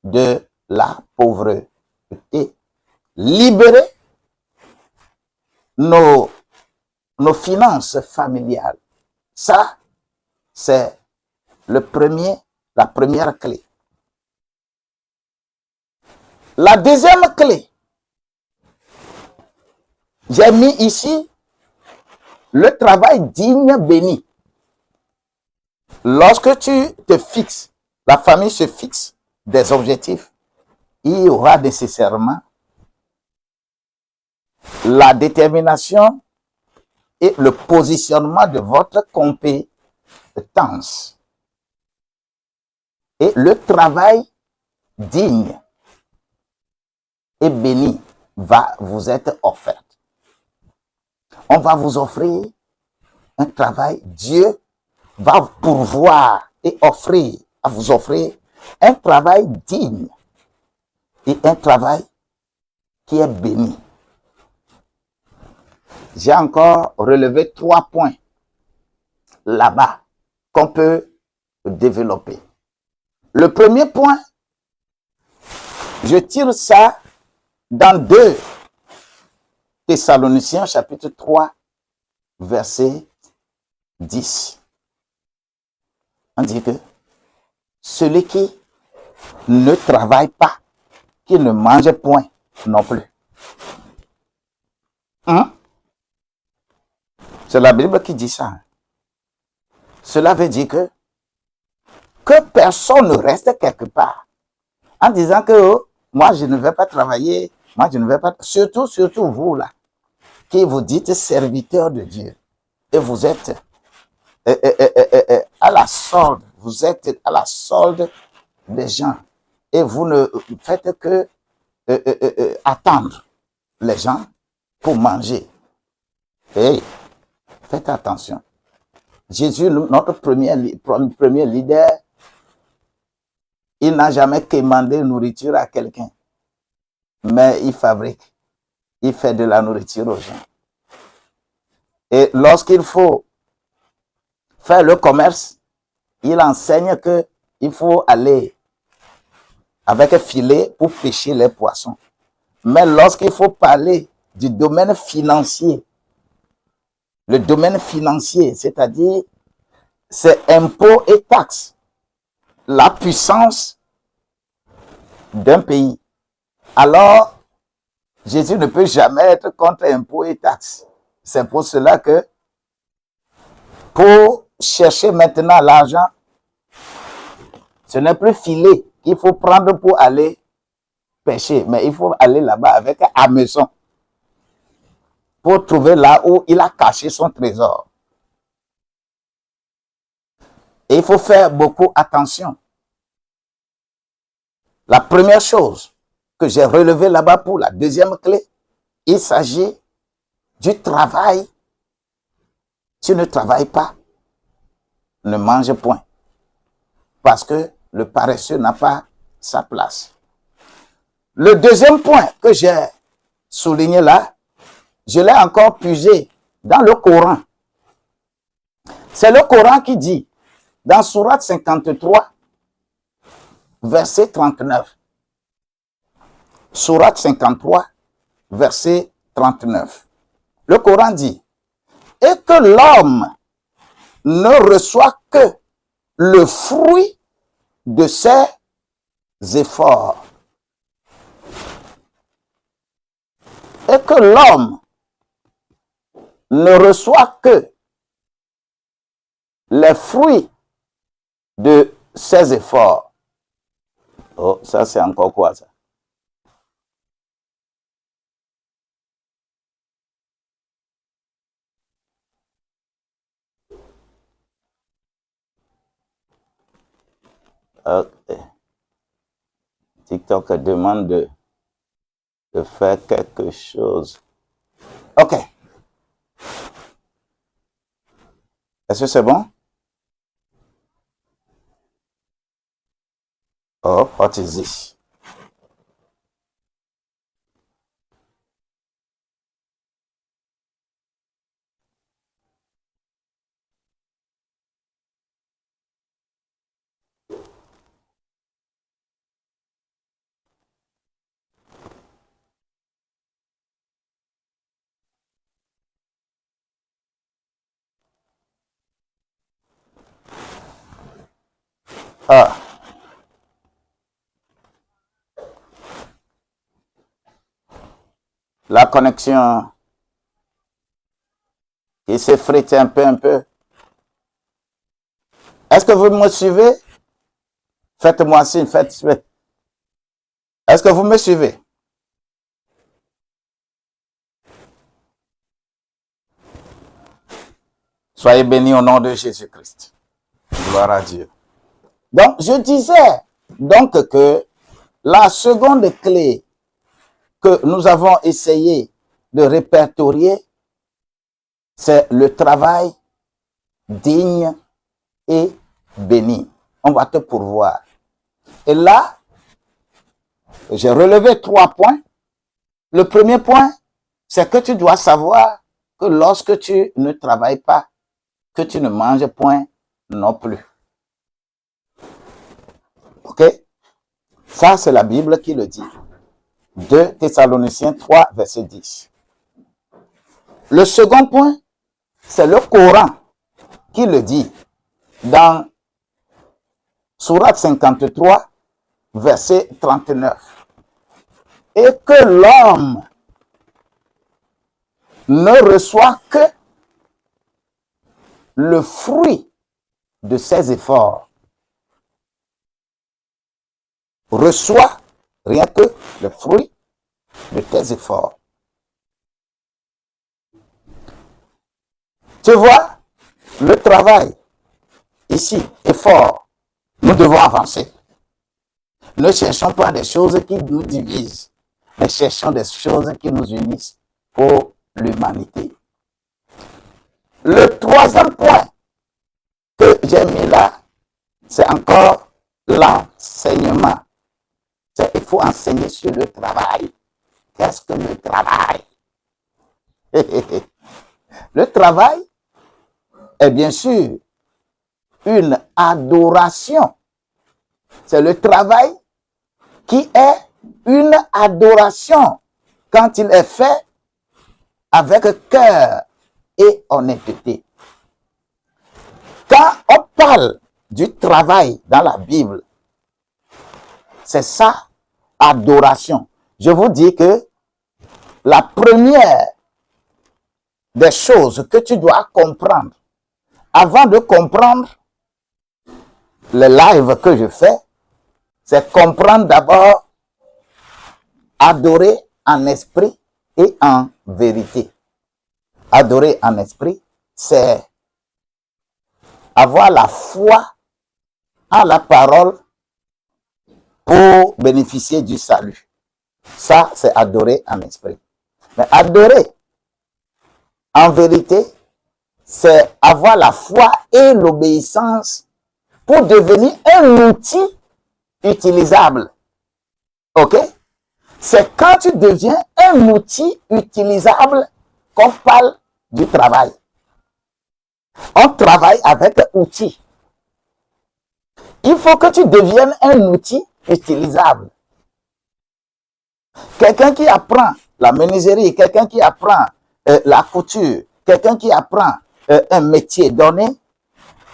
de la pauvreté, libérer nos finances familiales. Ça, c'est la première clé. La deuxième clé, j'ai mis ici le travail digne béni. Lorsque tu te fixes, la famille se fixe des objectifs, il y aura nécessairement la détermination et le positionnement de votre compétence. Et le travail digne et béni va vous être offert. On va vous offrir un travail. Dieu va pourvoir et vous offrir un travail digne et un travail qui est béni. J'ai encore relevé 3 points là-bas qu'on peut développer. Le premier point, je tire ça dans 2 Thessaloniciens chapitre 3, verset 10. On dit que celui qui ne travaille pas, qui ne mange point non plus. C'est la Bible qui dit ça. Cela veut dire que personne ne reste quelque part en disant que oh, moi je ne vais pas travailler, moi je ne vais pas... Surtout vous là, qui vous dites serviteurs de Dieu. Et vous êtes à la solde, vous êtes à la solde des gens. Et vous ne faites que attendre les gens pour manger. Et faites attention. Jésus, notre premier leader, il n'a jamais commandé nourriture à quelqu'un. Mais il fabrique. Il fait de la nourriture aux gens. Et lorsqu'il faut faire le commerce, il enseigne qu'il faut aller avec un filet pour pêcher les poissons. Mais lorsqu'il faut parler du domaine financier, le domaine financier, c'est-à-dire c'est impôts et taxes, la puissance d'un pays. Alors, Jésus ne peut jamais être contre impôts et taxes. C'est pour cela que pour chercher maintenant l'argent, ce n'est plus filet qu'il faut prendre pour aller pêcher, mais il faut aller là-bas avec un hameçon pour trouver là où il a caché son trésor. Et il faut faire beaucoup attention. La première chose que j'ai relevée là-bas pour la deuxième clé, il s'agit du travail. Tu ne travailles pas, ne mange point. Parce que le paresseux n'a pas sa place. Le deuxième point que j'ai souligné là, je l'ai encore puisé dans le Coran. C'est le Coran qui dit, dans Sourate 53, verset 39. Sourate 53, verset 39. Le Coran dit, et que l'homme ne reçoit que le fruit de ses efforts. Et que l'homme ne reçoit que les fruits de ses efforts. Oh, ça c'est encore quoi ça? Ok. TikTok demande de faire quelque chose. OK. Est-ce que c'est bon? Oh, what is this? Ah. La connexion qui s'effrite un peu. Est-ce que vous me suivez? Faites-moi signe, faites. Est-ce que vous me suivez? Soyez bénis au nom de Jésus-Christ. Gloire à Dieu. Donc, je disais donc que la seconde clé que nous avons essayé de répertorier, c'est le travail digne et béni. On va te pourvoir. Et là, j'ai relevé 3 points. Le premier point, c'est que tu dois savoir que lorsque tu ne travailles pas, que tu ne manges point non plus. OK? Ça, c'est la Bible qui le dit. 2 Thessaloniciens 3, verset 10. Le second point, c'est le Coran qui le dit dans Sourate 53, verset 39. Et que l'homme ne reçoit que le fruit de ses efforts. Reçoit rien que le fruit de tes efforts. Tu vois, le travail ici est fort. Nous devons avancer. Ne cherchons pas des choses qui nous divisent, mais cherchons des choses qui nous unissent pour l'humanité. Le troisième point que j'ai mis là, c'est encore l'enseignement. Il faut enseigner sur le travail. Qu'est-ce que le travail? Le travail est bien sûr une adoration. C'est le travail qui est une adoration quand il est fait avec cœur et honnêteté. Quand on parle du travail dans la Bible, c'est ça, adoration. Je vous dis que la première des choses que tu dois comprendre, avant de comprendre le live que je fais, c'est comprendre d'abord, adorer en esprit et en vérité. Adorer en esprit, c'est avoir la foi en la parole pour bénéficier du salut. Ça, c'est adorer en esprit. Mais adorer en vérité, c'est avoir la foi et l'obéissance pour devenir un outil utilisable. OK? C'est quand tu deviens un outil utilisable qu'on parle du travail. On travaille avec outils. Il faut que tu deviennes un outil utilisable. Quelqu'un qui apprend la menuiserie, quelqu'un qui apprend la couture, quelqu'un qui apprend un métier donné,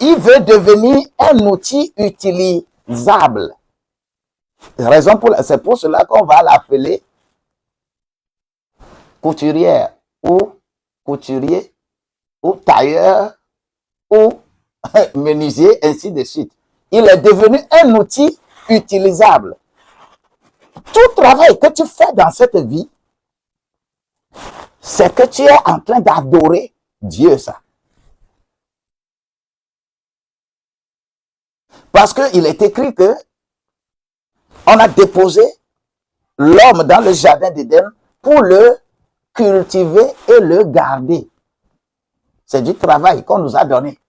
il veut devenir un outil utilisable. C'est pour cela qu'on va l'appeler couturière ou couturier ou tailleur ou menuisier, ainsi de suite. Il est devenu un outil utilisable. Tout travail que tu fais dans cette vie, c'est que tu es en train d'adorer Dieu, ça. Parce qu'il est écrit que on a déposé l'homme dans le jardin d'Éden pour le cultiver et le garder. C'est du travail qu'on nous a donné.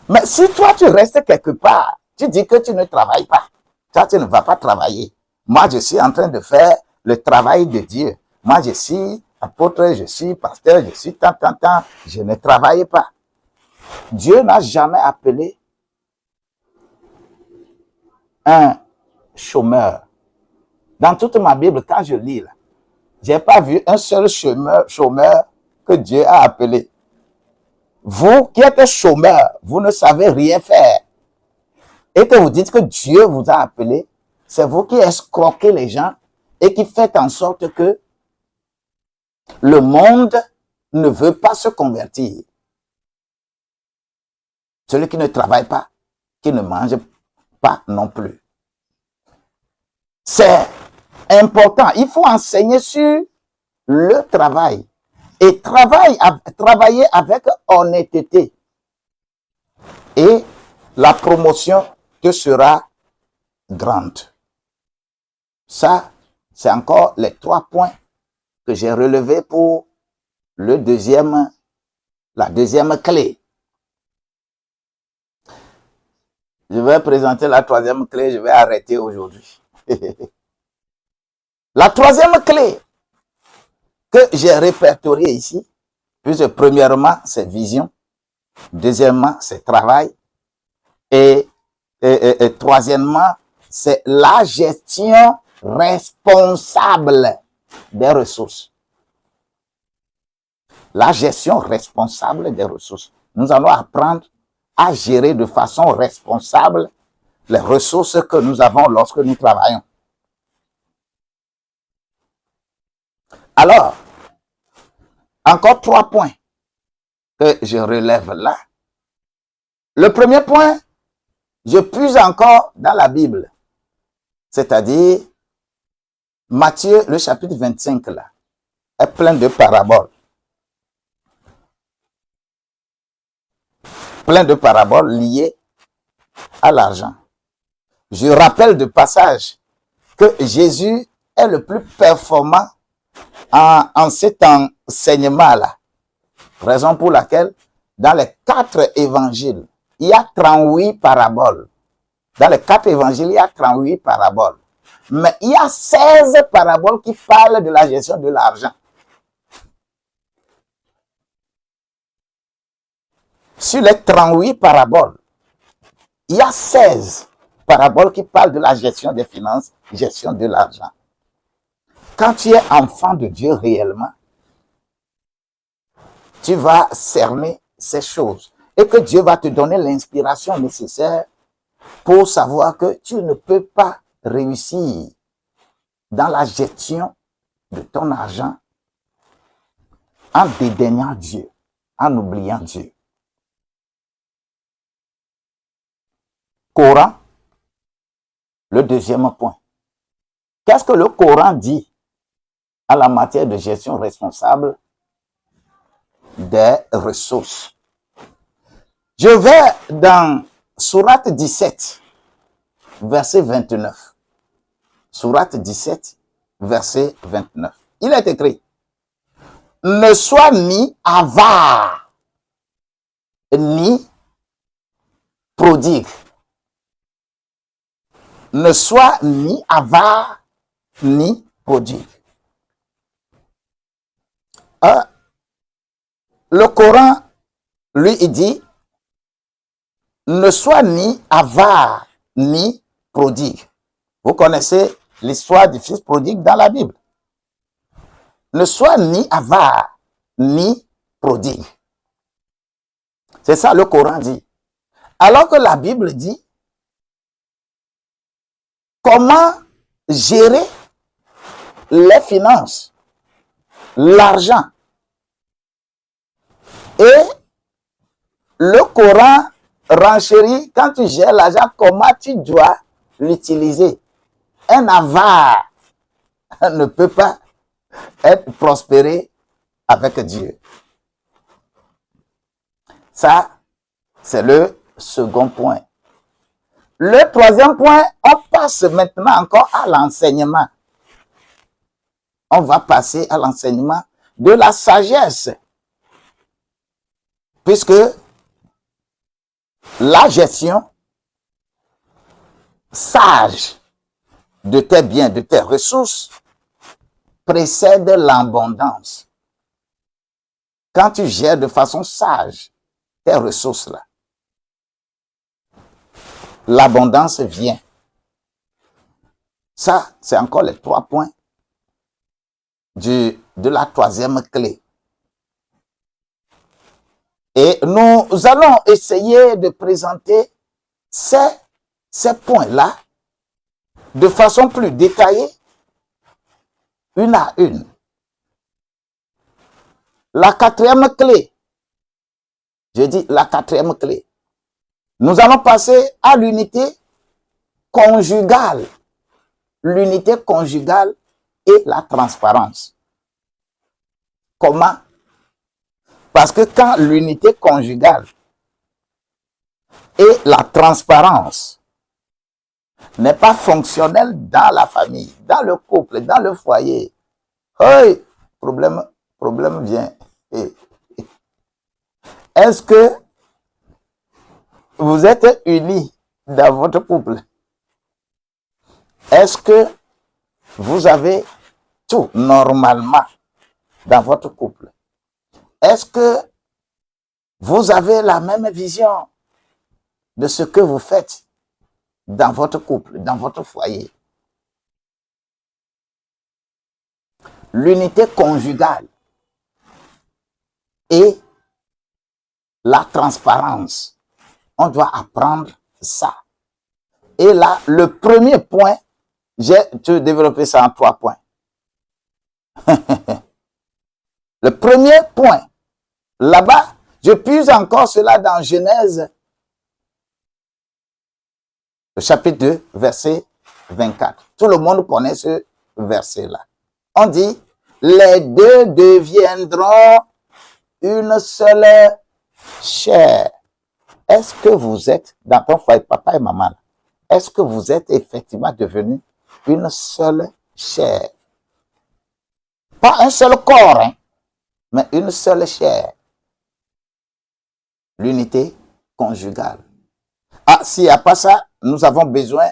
Mais si toi, tu restes quelque part, tu dis que tu ne travailles pas. Toi, tu ne vas pas travailler. Moi, je suis en train de faire le travail de Dieu. Moi, je suis apôtre, je suis pasteur, je suis tant. Je ne travaille pas. Dieu n'a jamais appelé un chômeur. Dans toute ma Bible, quand je lis, là, je n'ai pas vu un seul chômeur que Dieu a appelé. Vous qui êtes chômeur, vous ne savez rien faire. Et que vous dites que Dieu vous a appelé, c'est vous qui escroquez les gens et qui faites en sorte que le monde ne veut pas se convertir. Celui qui ne travaille pas, qui ne mange pas non plus. C'est important. Il faut enseigner sur le travail. Et travailler avec honnêteté. Et la promotion te sera grande. Ça, c'est encore les 3 points que j'ai relevés pour la deuxième clé. Je vais présenter la 3e clé, je vais arrêter aujourd'hui. La 3e clé que j'ai répertoriée ici, puisque premièrement, c'est vision, deuxièmement, c'est travail, et troisièmement, c'est la gestion responsable des ressources. La gestion responsable des ressources. Nous allons apprendre à gérer de façon responsable les ressources que nous avons lorsque nous travaillons. Alors, encore 3 points que je relève là. Le premier point, je puise encore dans la Bible, c'est-à-dire Matthieu, le chapitre 25 là, est plein de paraboles. Plein de paraboles liées à l'argent. Je rappelle de passage que Jésus est le plus performant en cet enseignement-là. Raison pour laquelle, dans les 4 évangiles, il y a 38 paraboles. Dans les 4 évangiles, il y a 38 paraboles. Mais il y a 16 paraboles qui parlent de la gestion de l'argent. Sur les 38 paraboles, il y a 16 paraboles qui parlent de la gestion des finances, gestion de l'argent. Quand tu es enfant de Dieu réellement, tu vas cerner ces choses et que Dieu va te donner l'inspiration nécessaire pour savoir que tu ne peux pas réussir dans la gestion de ton argent en dédaignant Dieu, en oubliant Dieu. Coran, le deuxième point. Qu'est-ce que le Coran dit en la matière de gestion responsable des ressources? Je vais dans Sourate 17, verset 29. Sourate 17, verset 29. Il est écrit: ne sois ni avare, ni prodigue. Ne sois ni avare, ni prodigue. Le Coran, lui, il dit: ne sois ni avare, ni prodigue. Vous connaissez l'histoire du fils prodigue dans la Bible. Ne sois ni avare, ni prodigue. C'est ça le Coran dit. Alors que la Bible dit comment gérer les finances, l'argent. Et le Coran renchérit, quand tu gères l'argent, comment tu dois l'utiliser. Un avare ne peut pas être prospéré avec Dieu. Ça, c'est le second point. Le troisième point, on passe maintenant encore à l'enseignement. On va passer à l'enseignement de la sagesse. Puisque la gestion sage de tes biens, de tes ressources, précède l'abondance. Quand tu gères de façon sage tes ressources-là, l'abondance vient. Ça, c'est encore les 3 points de la troisième clé. Et nous allons essayer de présenter ces points-là de façon plus détaillée, une à une. La quatrième clé, je dis la quatrième clé, nous allons passer à l'unité conjugale. L'unité conjugale et la transparence. Comment? Parce que quand l'unité conjugale et la transparence n'est pas fonctionnelle dans la famille, dans le couple, dans le foyer, hey, problème vient. Est-ce que vous êtes unis dans votre couple? Est-ce que vous avez tout normalement dans votre couple? Est-ce que vous avez la même vision de ce que vous faites dans votre couple, dans votre foyer? L'unité conjugale et la transparence. On doit apprendre ça. Et là, le premier point, j'ai développé ça en 3 points. Le premier point, là-bas, je puise encore cela dans Genèse, le chapitre 2, verset 24. Tout le monde connaît ce verset-là. On dit, les deux deviendront une seule chair. Est-ce que vous êtes, dans ton foyer, papa et maman, est-ce que vous êtes effectivement devenus une seule chair? Pas un seul corps, hein, mais une seule chair. L'unité conjugale. Ah, s'il n'y a pas ça, nous avons besoin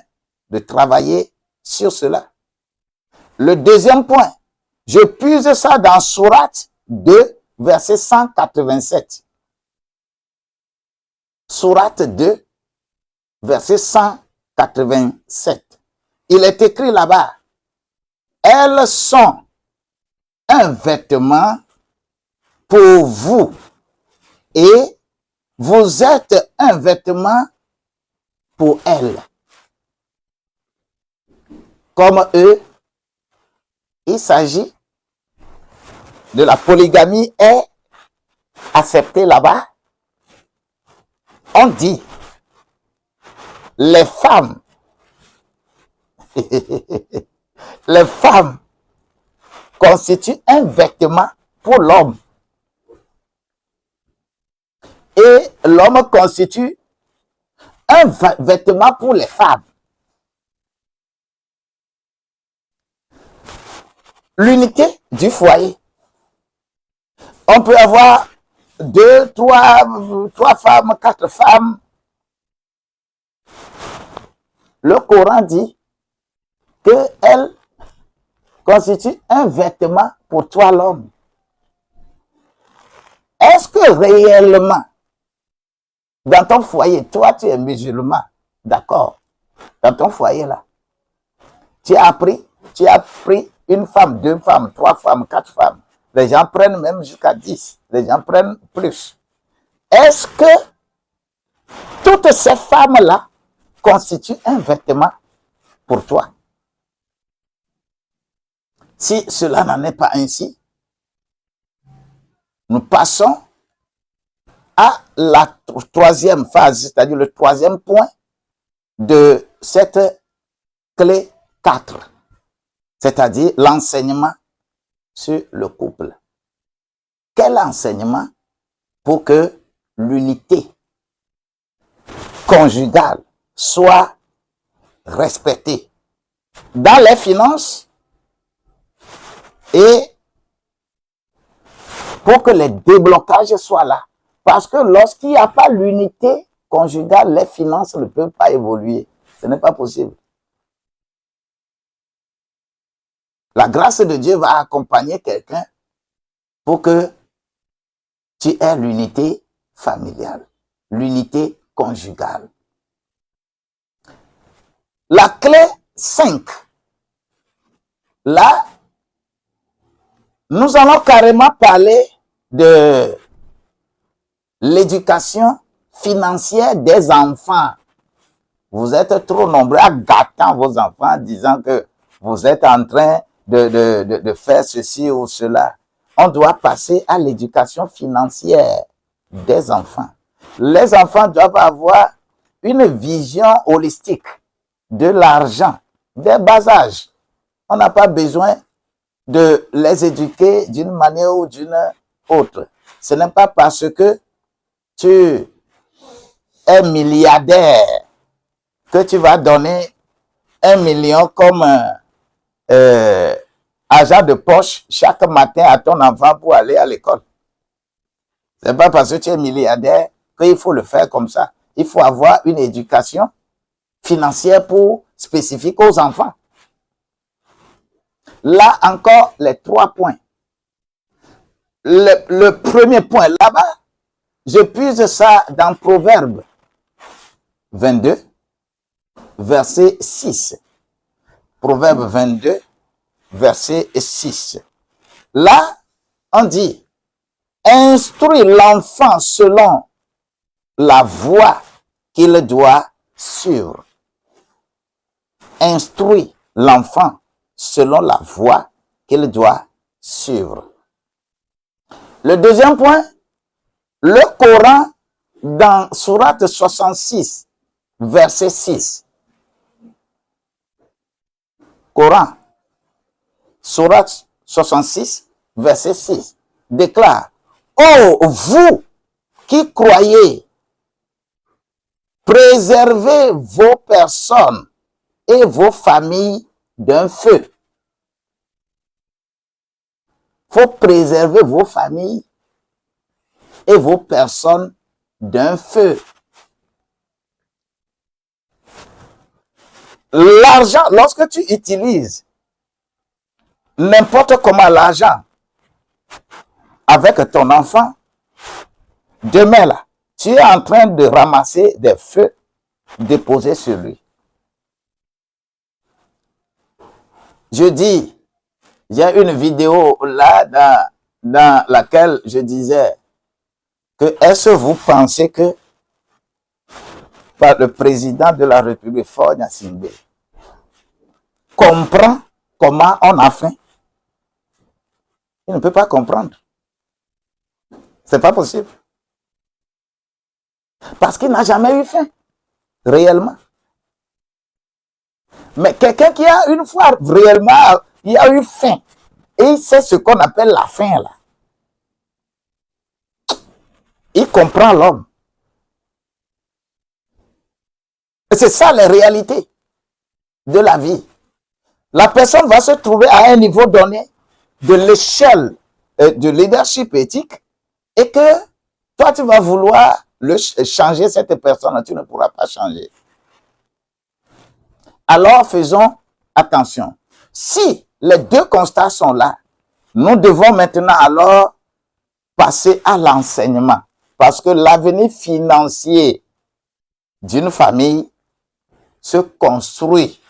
de travailler sur cela. Le deuxième point, je puise ça dans Sourate 2, verset 187. Sourate 2, verset 187. Il est écrit là-bas, elles sont un vêtement pour vous et vous êtes un vêtement pour elles. Comme eux, il s'agit de la polygamie est acceptée là-bas. On dit, les femmes, les femmes constituent un vêtement pour l'homme. Et l'homme constitue un vêtement pour les femmes. L'unité du foyer. On peut avoir 2, 3 femmes, 4 femmes. Le Coran dit qu'elles constituent un vêtement pour toi l'homme. Est-ce que réellement, dans ton foyer, toi tu es musulman, d'accord, dans ton foyer là, tu as pris une femme, 2 femmes, 3 femmes, 4 femmes. Les gens prennent même jusqu'à 10. Les gens prennent plus. Est-ce que toutes ces femmes-là constituent un vêtement pour toi? Si cela n'en est pas ainsi, nous passons à la troisième phase, c'est-à-dire le troisième point de cette clé 4, c'est-à-dire l'enseignement sur le couple. Quel enseignement pour que l'unité conjugale soient respectés dans les finances et pour que les déblocages soient là. Parce que lorsqu'il n'y a pas l'unité conjugale, les finances ne peuvent pas évoluer. Ce n'est pas possible. La grâce de Dieu va accompagner quelqu'un pour que tu aies l'unité familiale, l'unité conjugale. La clé 5. Là, nous allons carrément parler de l'éducation financière des enfants. Vous êtes trop nombreux à gâter vos enfants en disant que vous êtes en train de faire ceci ou cela. On doit passer à l'éducation financière des enfants. Les enfants doivent avoir une vision holistique de l'argent, dès bas âge. On n'a pas besoin de les éduquer d'une manière ou d'une autre. Ce n'est pas parce que tu es milliardaire que tu vas donner 1 million comme argent de poche chaque matin à ton enfant pour aller à l'école. Ce n'est pas parce que tu es milliardaire qu'il faut le faire comme ça. Il faut avoir une éducation financière spécifique aux enfants. Là encore, les 3 points. Le premier point, là-bas, je puise ça dans Proverbe 22, verset 6. Proverbe 22, verset 6. Là, on dit, instruis l'enfant selon la voie qu'il doit suivre. Instruis l'enfant selon la voie qu'il doit suivre. Le deuxième point, le Coran dans Sourate 66, verset 6. Coran, Sourate 66, verset 6, déclare, « Oh, vous qui croyez, préservez vos personnes et vos familles d'un feu. » Il faut préserver vos familles et vos personnes d'un feu. L'argent, lorsque tu utilises n'importe comment l'argent avec ton enfant, demain là, tu es en train de ramasser des feux déposés sur lui. Je dis, il y a une vidéo là dans laquelle je disais que est-ce que vous pensez que par le président de la République, Faure Gnassingbé, comprend comment on a faim? Il ne peut pas comprendre. C'est pas possible. Parce qu'il n'a jamais eu faim, réellement. Mais quelqu'un qui a une fois réellement, il a eu faim, et c'est ce qu'on appelle la faim là. Il comprend l'homme. Et c'est ça la réalité de la vie. La personne va se trouver à un niveau donné de l'échelle de leadership éthique et que toi, tu vas vouloir changer cette personne, tu ne pourras pas changer. Alors, faisons attention. Si les deux constats sont là, nous devons maintenant alors passer à l'enseignement. Parce que l'avenir financier d'une famille se construit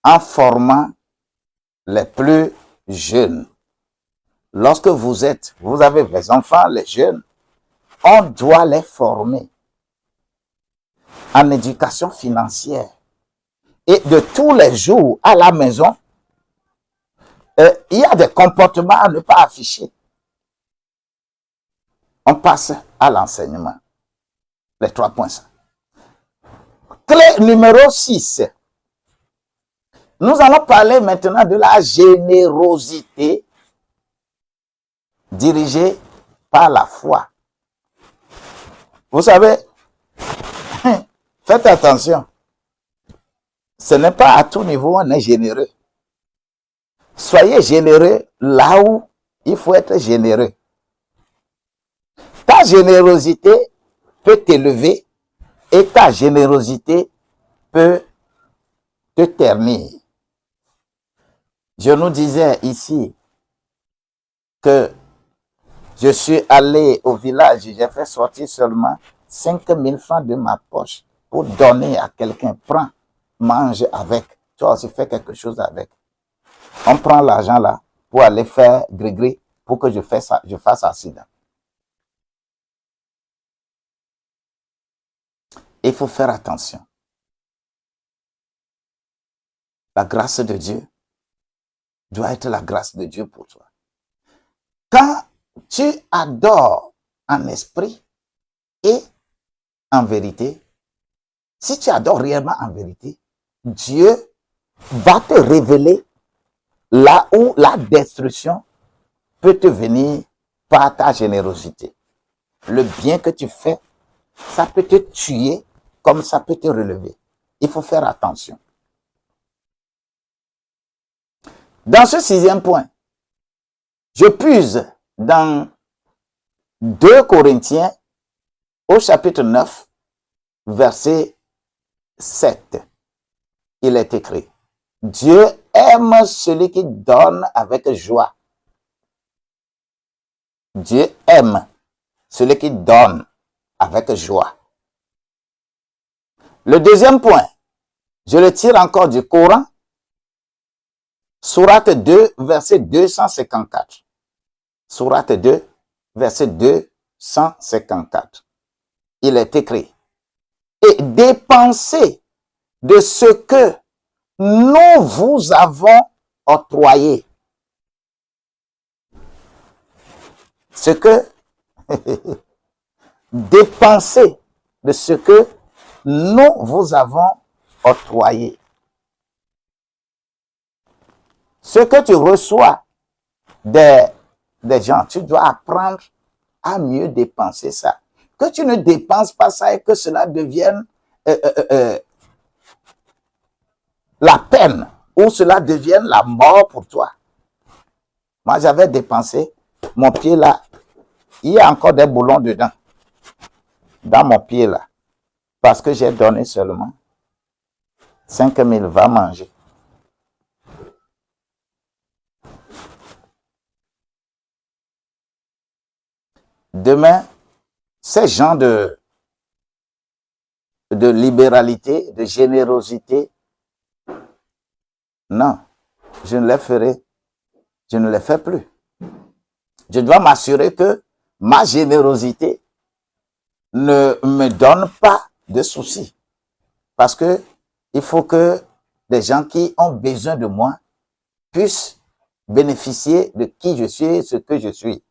en formant les plus jeunes. Lorsque vous avez les enfants, les jeunes, on doit les former en éducation financière. Et de tous les jours à la maison, il y a des comportements à ne pas afficher. On passe à l'enseignement. Les 3 points. Clé numéro 6. Nous allons parler maintenant de la générosité dirigée par la foi. Vous savez, Faites attention. Ce n'est pas à tout niveau on est généreux. Soyez généreux là où il faut être généreux. Ta générosité peut t'élever et ta générosité peut te ternir. Je nous disais ici que je suis allé au village, j'ai fait sortir seulement 5 000 francs de ma poche pour donner à quelqu'un. Prends, mange avec. Tu as aussi fait quelque chose avec. On prend l'argent là pour aller faire gris-gris pour que je fasse accident. Il faut faire attention. La grâce de Dieu doit être la grâce de Dieu pour toi. Quand tu adores en esprit et en vérité, si tu adores réellement en vérité, Dieu va te révéler là où la destruction peut te venir par ta générosité. Le bien que tu fais, ça peut te tuer comme ça peut te relever. Il faut faire attention. Dans ce 6e point, je puise dans 2 Corinthiens au chapitre 9, verset 7. Il est écrit, Dieu aime celui qui donne avec joie. Dieu aime celui qui donne avec joie. Le 2e point, je le tire encore du Coran, Sourate 2, verset 254. Sourate 2, verset 254. Il est écrit, et dépensez de ce que nous vous avons octroyé. Ce que dépensez de ce que nous vous avons octroyé. Ce que tu reçois des gens, tu dois apprendre à mieux dépenser ça. Que tu ne dépenses pas ça et que cela devienne la peine ou cela devienne la mort pour toi. Moi, j'avais dépensé mon pied là. Il y a encore des boulons dedans. Dans mon pied là. Parce que j'ai donné seulement 5 000. Va manger. Demain, ces gens de libéralité, de générosité, non, je ne les ferai, je ne les fais plus. Je dois m'assurer que ma générosité ne me donne pas de soucis. Parce que il faut que les gens qui ont besoin de moi puissent bénéficier de qui je suis et ce que je suis.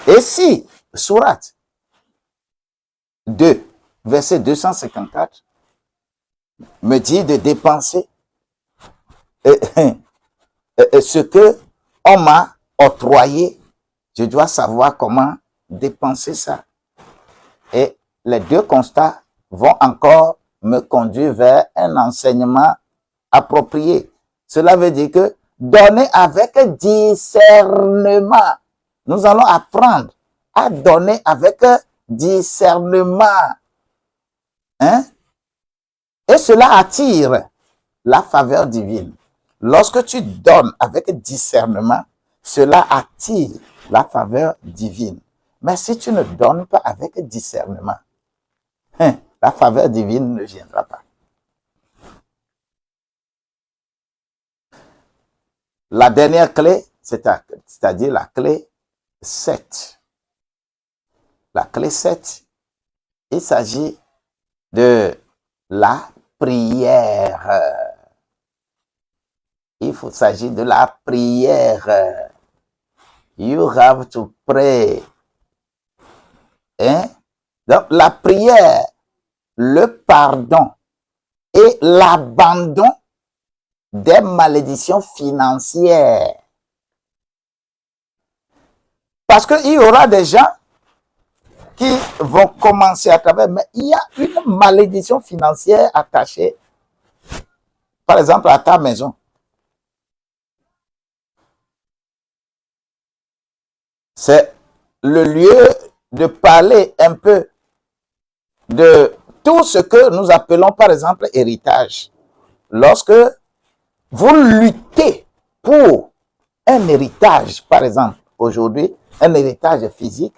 Et si, Sourate 2, verset 254, me dit de dépenser ce que on m'a octroyé, je dois savoir comment dépenser ça. Et les 2 constats vont encore me conduire vers un enseignement approprié. Cela veut dire que donner avec discernement. Nous allons apprendre à donner avec discernement. Hein? Et cela attire la faveur divine. Lorsque tu donnes avec discernement, cela attire la faveur divine. Mais si tu ne donnes pas avec discernement, la faveur divine ne viendra pas. La dernière clé, c'est-à-dire la clé 7. La clé 7, il s'agit de la prière. Il s'agit de la prière. You have to pray. Hein? Donc, la prière, le pardon et l'abandon des malédictions financières. Parce qu'il y aura des gens qui vont commencer à travers, mais il y a une malédiction financière attachée, par exemple, à ta maison. C'est le lieu de parler un peu de tout ce que nous appelons, par exemple, héritage. Lorsque vous luttez pour un héritage, par exemple, aujourd'hui, un héritage physique,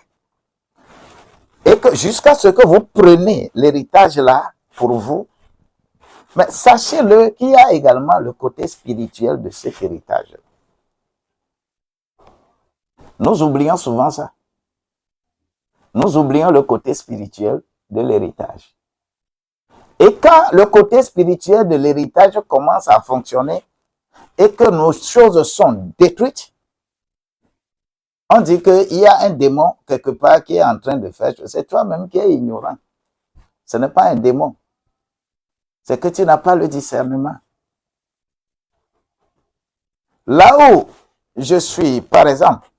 et que jusqu'à ce que vous preniez l'héritage là pour vous, mais sachez-le qu'il y a également le côté spirituel de cet héritage. Nous oublions souvent ça. Nous oublions le côté spirituel de l'héritage. Et quand le côté spirituel de l'héritage commence à fonctionner et que nos choses sont détruites, on dit qu'il y a un démon quelque part qui est en train de faire. C'est toi-même qui es ignorant. Ce n'est pas un démon. C'est que tu n'as pas le discernement. Là où je suis, par exemple,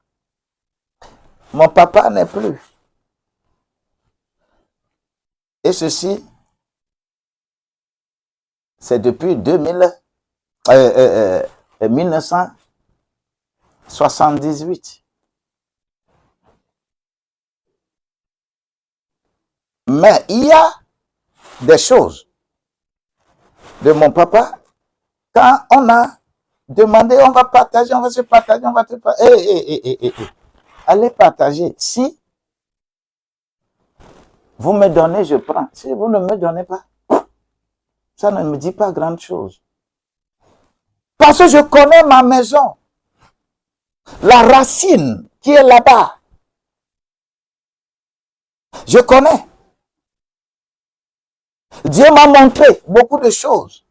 mon papa n'est plus. Et ceci, c'est depuis 1978. Mais il y a des choses de mon papa, quand on a demandé, on va partager, on va se partager, on va te partager. Allez partager. Si vous me donnez, je prends. Si vous ne me donnez pas, ça ne me dit pas grand chose. Parce que je connais ma maison. La racine qui est là-bas. Je connais. Dieu m'a montré beaucoup de choses.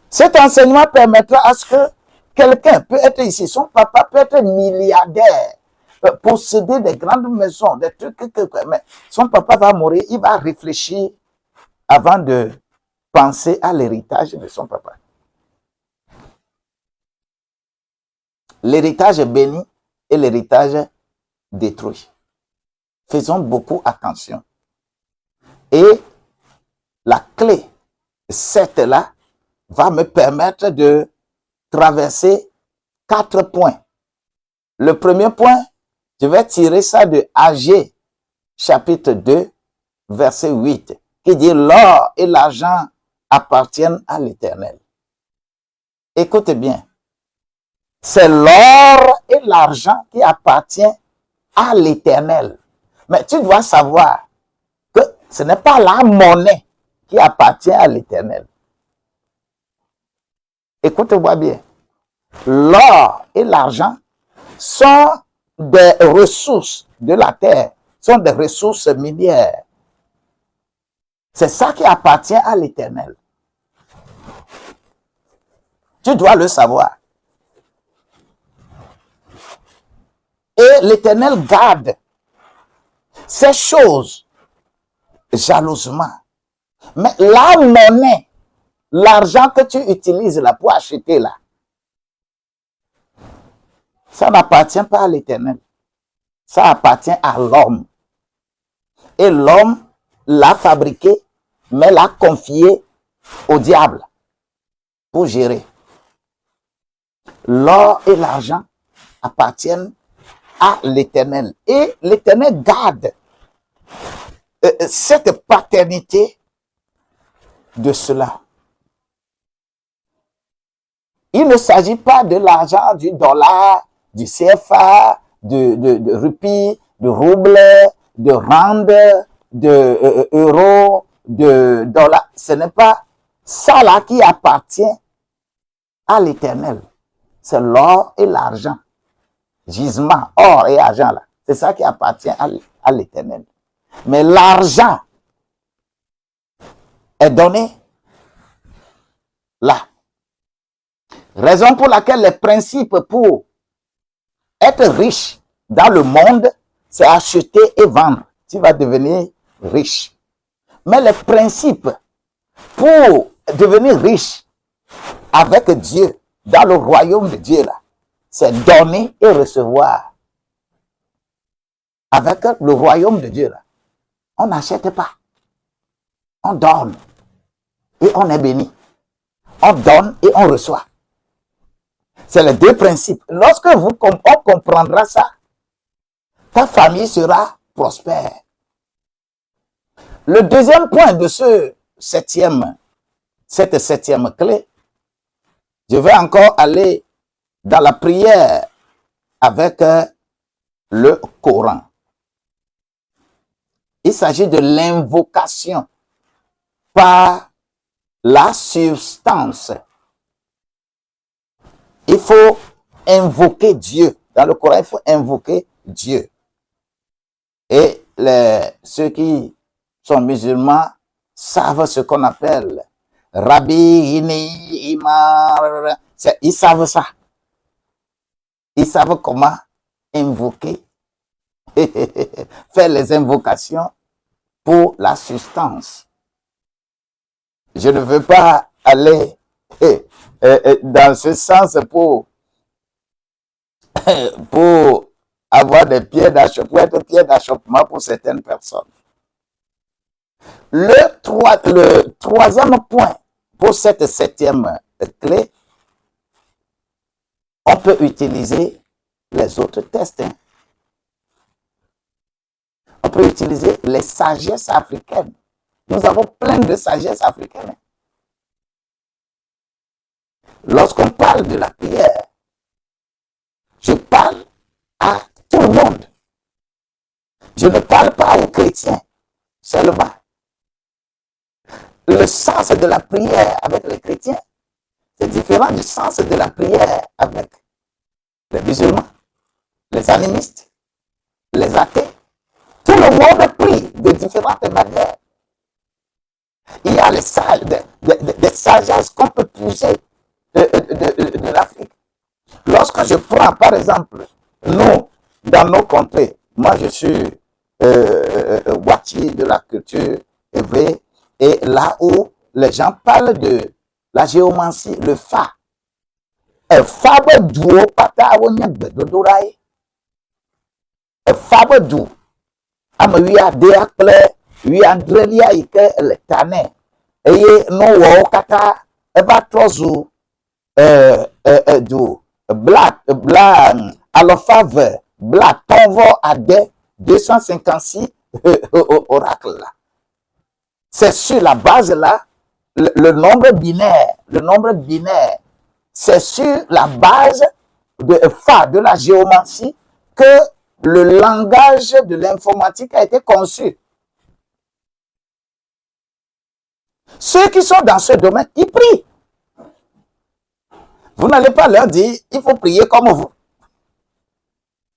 Cet enseignement permettra à ce que quelqu'un peut être ici. Son papa peut être milliardaire, posséder des grandes maisons, des trucs. Mais son papa va mourir, il va réfléchir avant de penser à l'héritage de son papa. L'héritage béni et l'héritage détruit. Faisons beaucoup attention. Et la clé, cette là, va me permettre de traverser 4 points. Le premier point, je vais tirer ça de Agé, chapitre 2, verset 8, qui dit « L'or et l'argent appartiennent à l'Éternel. » Écoutez bien, c'est l'or et l'argent qui appartiennent à l'Éternel. Mais tu dois savoir que ce n'est pas la monnaie qui appartient à l'Éternel. Écoutez-moi bien. L'or et l'argent sont des ressources de la terre, sont des ressources minières. C'est ça qui appartient à l'Éternel. Tu dois le savoir. Et l'Éternel garde ces choses jalousement. Mais la monnaie, l'argent que tu utilises là pour acheter là, ça n'appartient pas à l'Éternel. Ça appartient à l'homme. Et l'homme l'a fabriqué, mais l'a confié au diable pour gérer. L'or et l'argent appartiennent à l'Éternel. Et l'Éternel garde cette paternité de cela. Il ne s'agit pas de l'argent, du dollar, du CFA, de rupie, de rouble, de rand, de euro, de dollar. Ce n'est pas ça là qui appartient à l'Éternel. C'est l'or et l'argent. Gisement, or et argent là. C'est ça qui appartient à l'Éternel. Mais l'argent est donné là. Raison pour laquelle les principes pour être riche dans le monde, c'est acheter et vendre. Tu vas devenir riche. Mais les principes pour devenir riche avec Dieu, dans le royaume de Dieu là, c'est donner et recevoir. avec le royaume de Dieu, là, on n'achète pas. On donne et on est béni. On donne et on reçoit. C'est les deux principes. Lorsque on comprendra ça, ta famille sera prospère. Le deuxième point de cette septième clé, je vais encore aller dans la prière avec le Coran. Il s'agit de l'invocation par la substance. Il faut invoquer Dieu. Dans le Coran, il faut invoquer Dieu. Et ceux qui sont musulmans savent ce qu'on appelle Rabbi, Ini, Imar. Ils savent ça. Ils savent comment invoquer, faire les invocations pour la substance. Je ne veux pas aller dans ce sens pour avoir des pieds d'achoppement, être pieds d'achoppement pour certaines personnes. Le troisième point pour cette septième clé, on peut utiliser les autres tests. On peut utiliser les sagesses africaines. Nous avons plein de sagesses africaines. Lorsqu'on parle de la prière, je parle à tout le monde. Je ne parle pas aux chrétiens seulement. Le sens de la prière avec les chrétiens, c'est différent du sens de la prière avec les musulmans, les animistes, les athées. Tout le monde prie de différentes manières. Il y a les sages, des sagesses qu'on peut puiser de l'Afrique. Lorsque je prends, par exemple, nous, dans nos contrées, moi je suis Wati de la culture éveillée, et là où les gens parlent de la géomancie, le fa. Fa duo pata wonya bedodorai. Fa du. Ama wia de akple wia andrelia ike le tane. Eye no wo kata eva trozu du black alofave black tonvo ade 256 oracles. C'est sur la base là, le nombre binaire, c'est sur la base de la géomancie que le langage de l'informatique a été conçu. Ceux qui sont dans ce domaine, ils prient. Vous n'allez pas leur dire, il faut prier comme vous.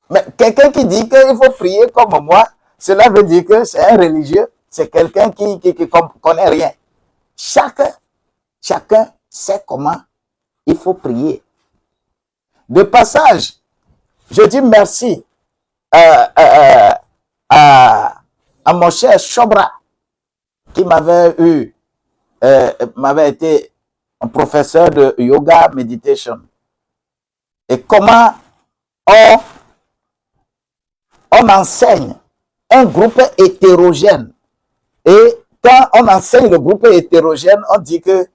Mais quelqu'un qui dit qu'il faut prier comme moi, cela veut dire que c'est un religieux, c'est quelqu'un qui ne connaît rien. Chacun sait comment il faut prier. De passage, je dis merci à mon cher Chobra, qui m'avait été un professeur de yoga meditation. Et comment on enseigne un groupe hétérogène. Et quand on enseigne le groupe hétérogène, on dit que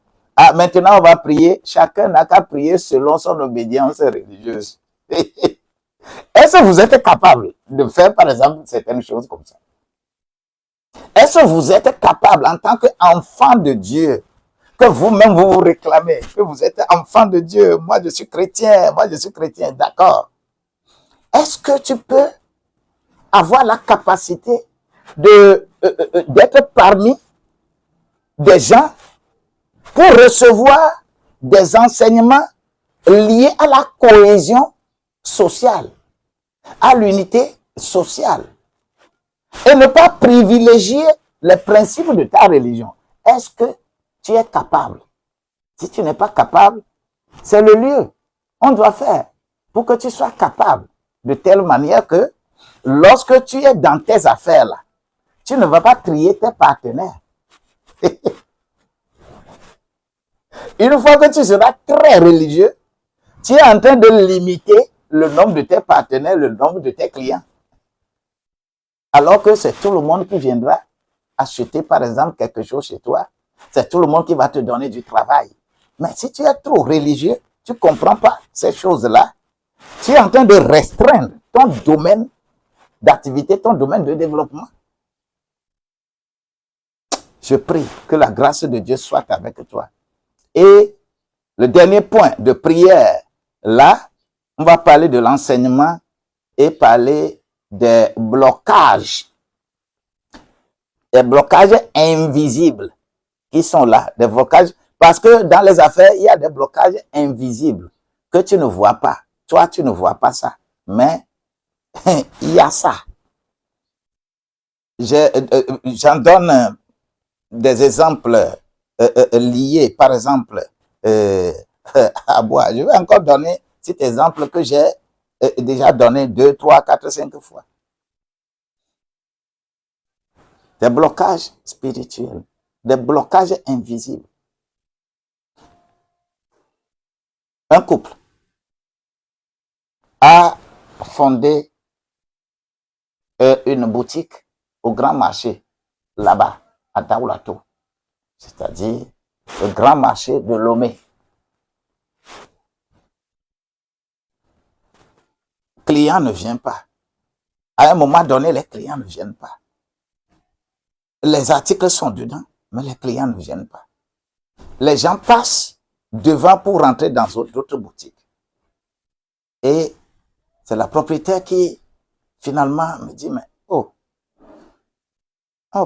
maintenant on va prier. Chacun n'a qu'à prier selon son obédience religieuse. Est-ce que vous êtes capable de faire, par exemple, certaines choses comme ça? Est-ce que vous êtes capable, en tant qu'enfant de Dieu, que vous-même vous réclamez, que vous êtes enfant de Dieu, moi je suis chrétien, d'accord. Est-ce que tu peux avoir la capacité d'être parmi des gens pour recevoir des enseignements liés à la cohésion sociale, à l'unité sociale, et ne pas privilégier les principes de ta religion? Est-ce que tu es capable? Si tu n'es pas capable, c'est le lieu. On doit faire pour que tu sois capable, de telle manière que lorsque tu es dans tes affaires là, tu ne vas pas trier tes partenaires. Une fois que tu seras très religieux, tu es en train de limiter le nombre de tes partenaires, le nombre de tes clients. Alors que c'est tout le monde qui viendra acheter, par exemple, quelque chose chez toi. C'est tout le monde qui va te donner du travail. Mais si tu es trop religieux, tu ne comprends pas ces choses-là, tu es en train de restreindre ton domaine d'activité, ton domaine de développement. Je prie que la grâce de Dieu soit avec toi. Et le dernier point de prière, là, on va parler de l'enseignement et parler des blocages invisibles qui sont là, des blocages, parce que dans les affaires, il y a des blocages invisibles que tu ne vois pas. Toi, tu ne vois pas ça, mais il y a ça. J'en donne des exemples liés, par exemple, à boire. Je vais encore donner cet exemple que j'ai déjà donné 2, 3, 4, 5 fois. Des blocages spirituels, des blocages invisibles. Un couple a fondé une boutique au grand marché, là-bas, à Daoulato, c'est-à-dire le grand marché de Lomé. Client ne vient pas. À un moment donné, les clients ne viennent pas. Les articles sont dedans, mais les clients ne viennent pas. Les gens passent devant pour rentrer dans d'autres boutiques. Et c'est la propriétaire qui, finalement, me dit, mais oh,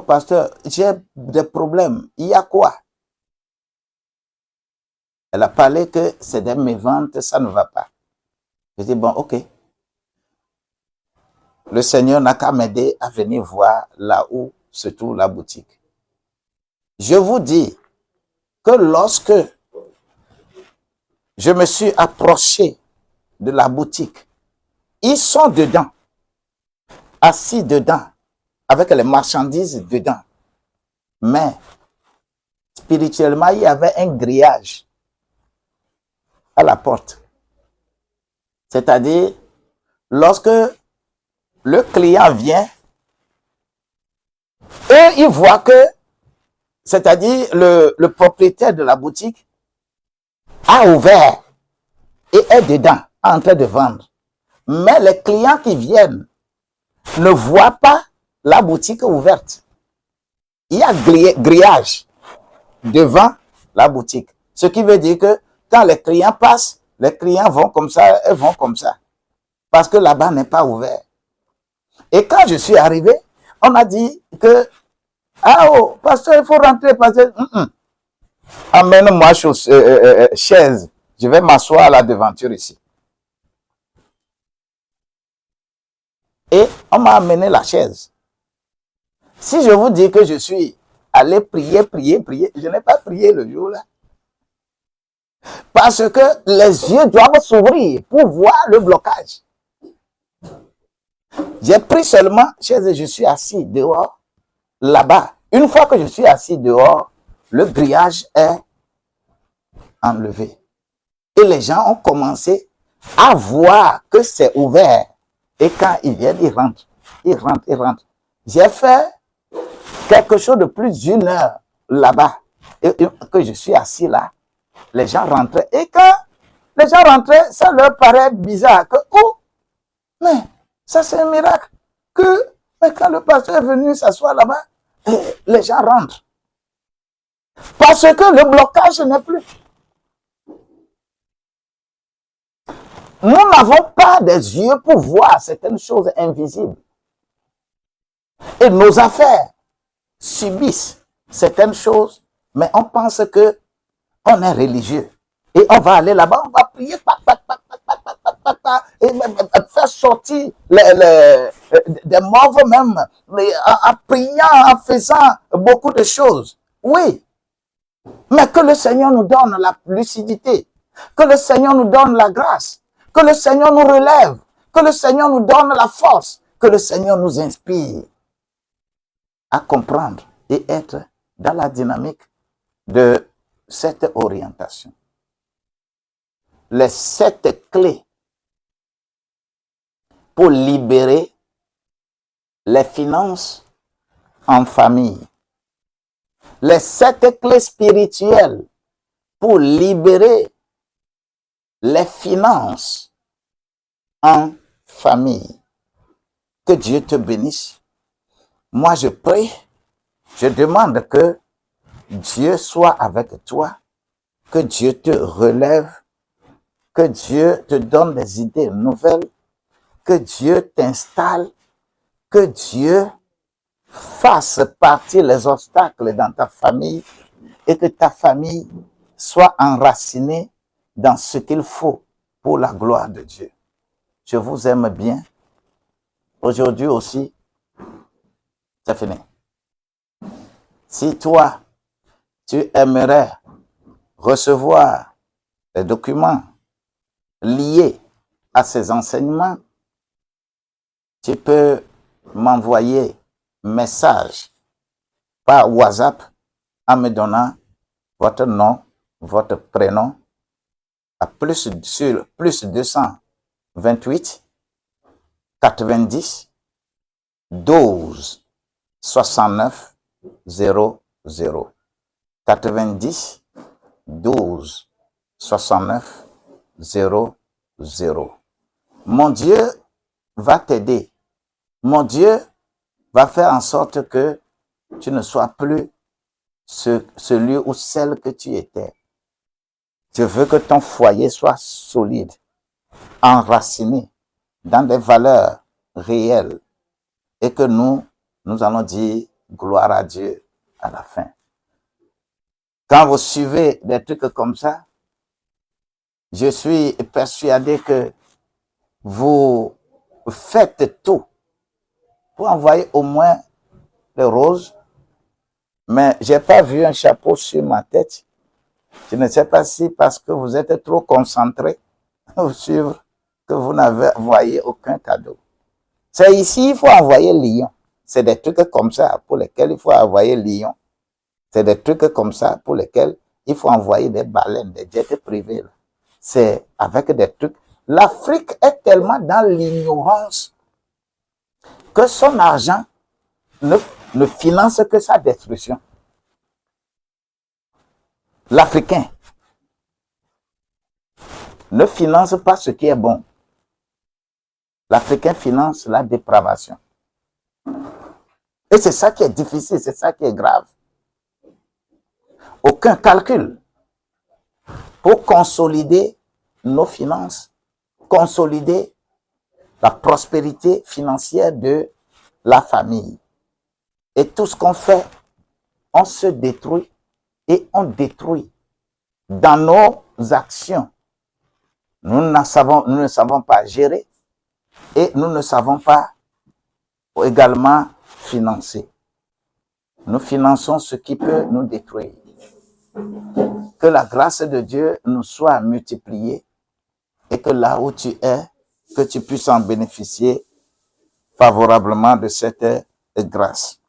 pasteur, j'ai des problèmes. Il y a quoi? Elle a parlé que c'est des méventes, ça ne va pas. Je dis, bon, ok. Le Seigneur n'a qu'à m'aider à venir voir là où se trouve la boutique. Je vous dis que lorsque je me suis approché de la boutique, ils sont dedans, assis dedans, avec les marchandises dedans. Mais spirituellement, il y avait un grillage à la porte. C'est-à-dire, lorsque le client vient, et il voit que, c'est-à-dire le propriétaire de la boutique a ouvert et est dedans, en train de vendre. Mais les clients qui viennent ne voient pas la boutique ouverte. Il y a grillage devant la boutique. Ce qui veut dire que quand les clients passent, les clients vont comme ça, elles vont comme ça. Parce que là-bas n'est pas ouvert. Et quand je suis arrivé, on m'a dit que, ah oh, pasteur, il faut rentrer, pasteur. Amène-moi chaise. Je vais m'asseoir à la devanture ici. Et on m'a amené la chaise. Si je vous dis que je suis allé prier, je n'ai pas prié le jour-là. Parce que les yeux doivent s'ouvrir pour voir le blocage. J'ai pris seulement chaise et je suis assis dehors, là-bas. Une fois que je suis assis dehors, le grillage est enlevé. Et les gens ont commencé à voir que c'est ouvert. Et quand ils viennent, ils rentrent. Ils rentrent. J'ai fait quelque chose de plus d'une heure là-bas. Et que je suis assis là. Les gens rentraient. Et quand les gens rentraient, ça leur paraît bizarre. Que, oh, mais ça c'est un miracle. Mais quand le pasteur est venu s'asseoir là-bas, les gens rentrent. Parce que le blocage n'est plus. Nous n'avons pas des yeux pour voir certaines choses invisibles. Et nos affaires subissent certaines choses, mais on pense que on est religieux. Et on va aller là-bas, on va prier, et faire sortir des morts même, en priant, en faisant beaucoup de choses. Oui, mais que le Seigneur nous donne la lucidité, que le Seigneur nous donne la grâce, que le Seigneur nous relève, que le Seigneur nous donne la force, que le Seigneur nous inspire à comprendre et être dans la dynamique de cette orientation. Les 7 clés pour libérer les finances en famille. Les 7 clés spirituelles pour libérer les finances en famille. Que Dieu te bénisse. Moi, je prie, je demande que Dieu soit avec toi, que Dieu te relève, que Dieu te donne des idées nouvelles, que Dieu t'installe, que Dieu fasse partir les obstacles dans ta famille et que ta famille soit enracinée dans ce qu'il faut pour la gloire de Dieu. Je vous aime bien. Aujourd'hui aussi, c'est fini. Si toi, tu aimerais recevoir les documents liés à ces enseignements, tu peux m'envoyer un message par WhatsApp en me donnant votre nom, votre prénom à sur plus 228 90 12 69 00 90 12 69 00. Mon Dieu va t'aider. Mon Dieu va faire en sorte que tu ne sois plus celui ou celle que tu étais. Je veux que ton foyer soit solide, enraciné dans des valeurs réelles et que nous allons dire gloire à Dieu à la fin. Quand vous suivez des trucs comme ça, je suis persuadé que vous faites tout pour envoyer au moins les roses, mais j'ai pas vu un chapeau sur ma tête. Je ne sais pas si parce que vous êtes trop concentré au suivre que vous n'avez envoyé aucun cadeau. C'est ici, il faut envoyer lion. C'est des trucs comme ça pour lesquels il faut envoyer lion. C'est des trucs comme ça pour lesquels il faut envoyer des baleines, des jets privés. C'est avec des trucs. L'Afrique est tellement dans l'ignorance que son argent ne finance que sa destruction. L'Africain ne finance pas ce qui est bon. L'Africain finance la dépravation. Et c'est ça qui est difficile, c'est ça qui est grave. Aucun calcul pour consolider nos finances, consolider la prospérité financière de la famille. Et tout ce qu'on fait, on se détruit et on détruit dans nos actions. Nous ne savons pas gérer et nous ne savons pas également financer. Nous finançons ce qui peut nous détruire. Que la grâce de Dieu nous soit multipliée et que là où tu es, que tu puisses en bénéficier favorablement de cette grâce.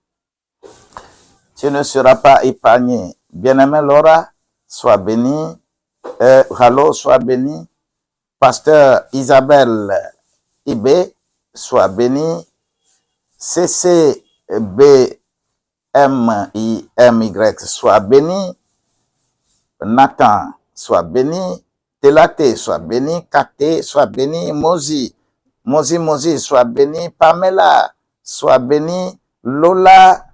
Tu ne seras pas épargné. Bien-aimé Laura, sois bénie. Ralo, sois bénie. Pasteur Isabelle Ibé, sois bénie. CCBMIMY, sois bénie. Nathan, sois béni. Telate, sois béni. Kate, sois béni. Mozi, sois béni. Pamela, sois béni. Lola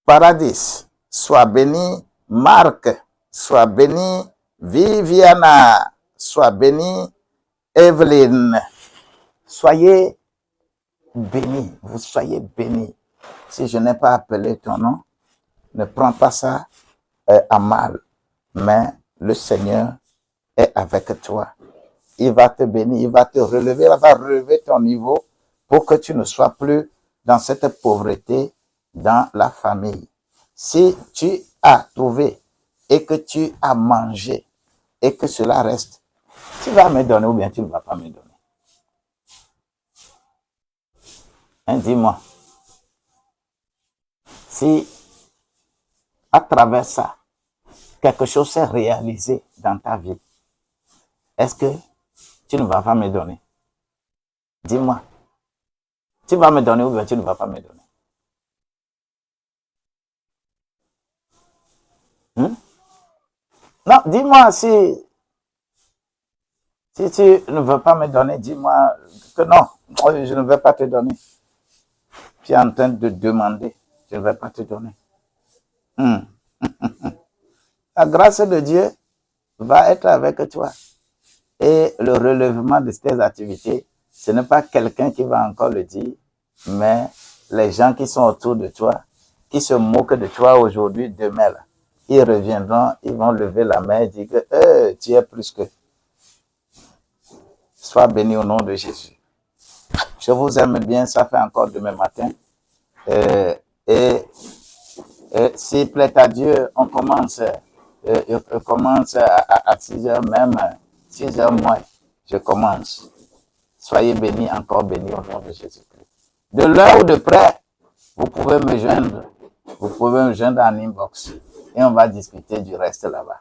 Paradis, sois béni. Marc, sois béni. Viviana, sois béni. Evelyne, soyez bénis. Vous soyez bénis. Si je n'ai pas appelé ton nom, ne prends pas ça à mal. Mais le Seigneur est avec toi. Il va te bénir, il va te relever, il va relever ton niveau pour que tu ne sois plus dans cette pauvreté dans la famille. Si tu as trouvé et que tu as mangé et que cela reste, tu vas me donner ou bien tu ne vas pas me donner. Hein, dis-moi. Si à travers ça, quelque chose s'est réalisé dans ta vie, est-ce que tu ne vas pas me donner? Dis-moi. Tu vas me donner ou bien tu ne vas pas me donner? Hmm? Non, dis-moi si tu ne veux pas me donner, dis-moi que non, je ne vais pas te donner. Tu es en train de demander, je ne vais pas te donner. Hmm. La grâce de Dieu va être avec toi. Et le relèvement de tes activités, ce n'est pas quelqu'un qui va encore le dire, mais les gens qui sont autour de toi, qui se moquent de toi aujourd'hui, demain, là, ils reviendront, ils vont lever la main et dire que tu es plus que. Sois béni au nom de Jésus. Je vous aime bien, ça fait encore demain matin. Et s'il plaît à Dieu, on commence à 6 heures, même 6 heures moins. Je commence. Soyez bénis, encore bénis au nom de Jésus-Christ. De l'heure ou de près, vous pouvez me joindre. Vous pouvez me joindre en inbox. Et on va discuter du reste là-bas.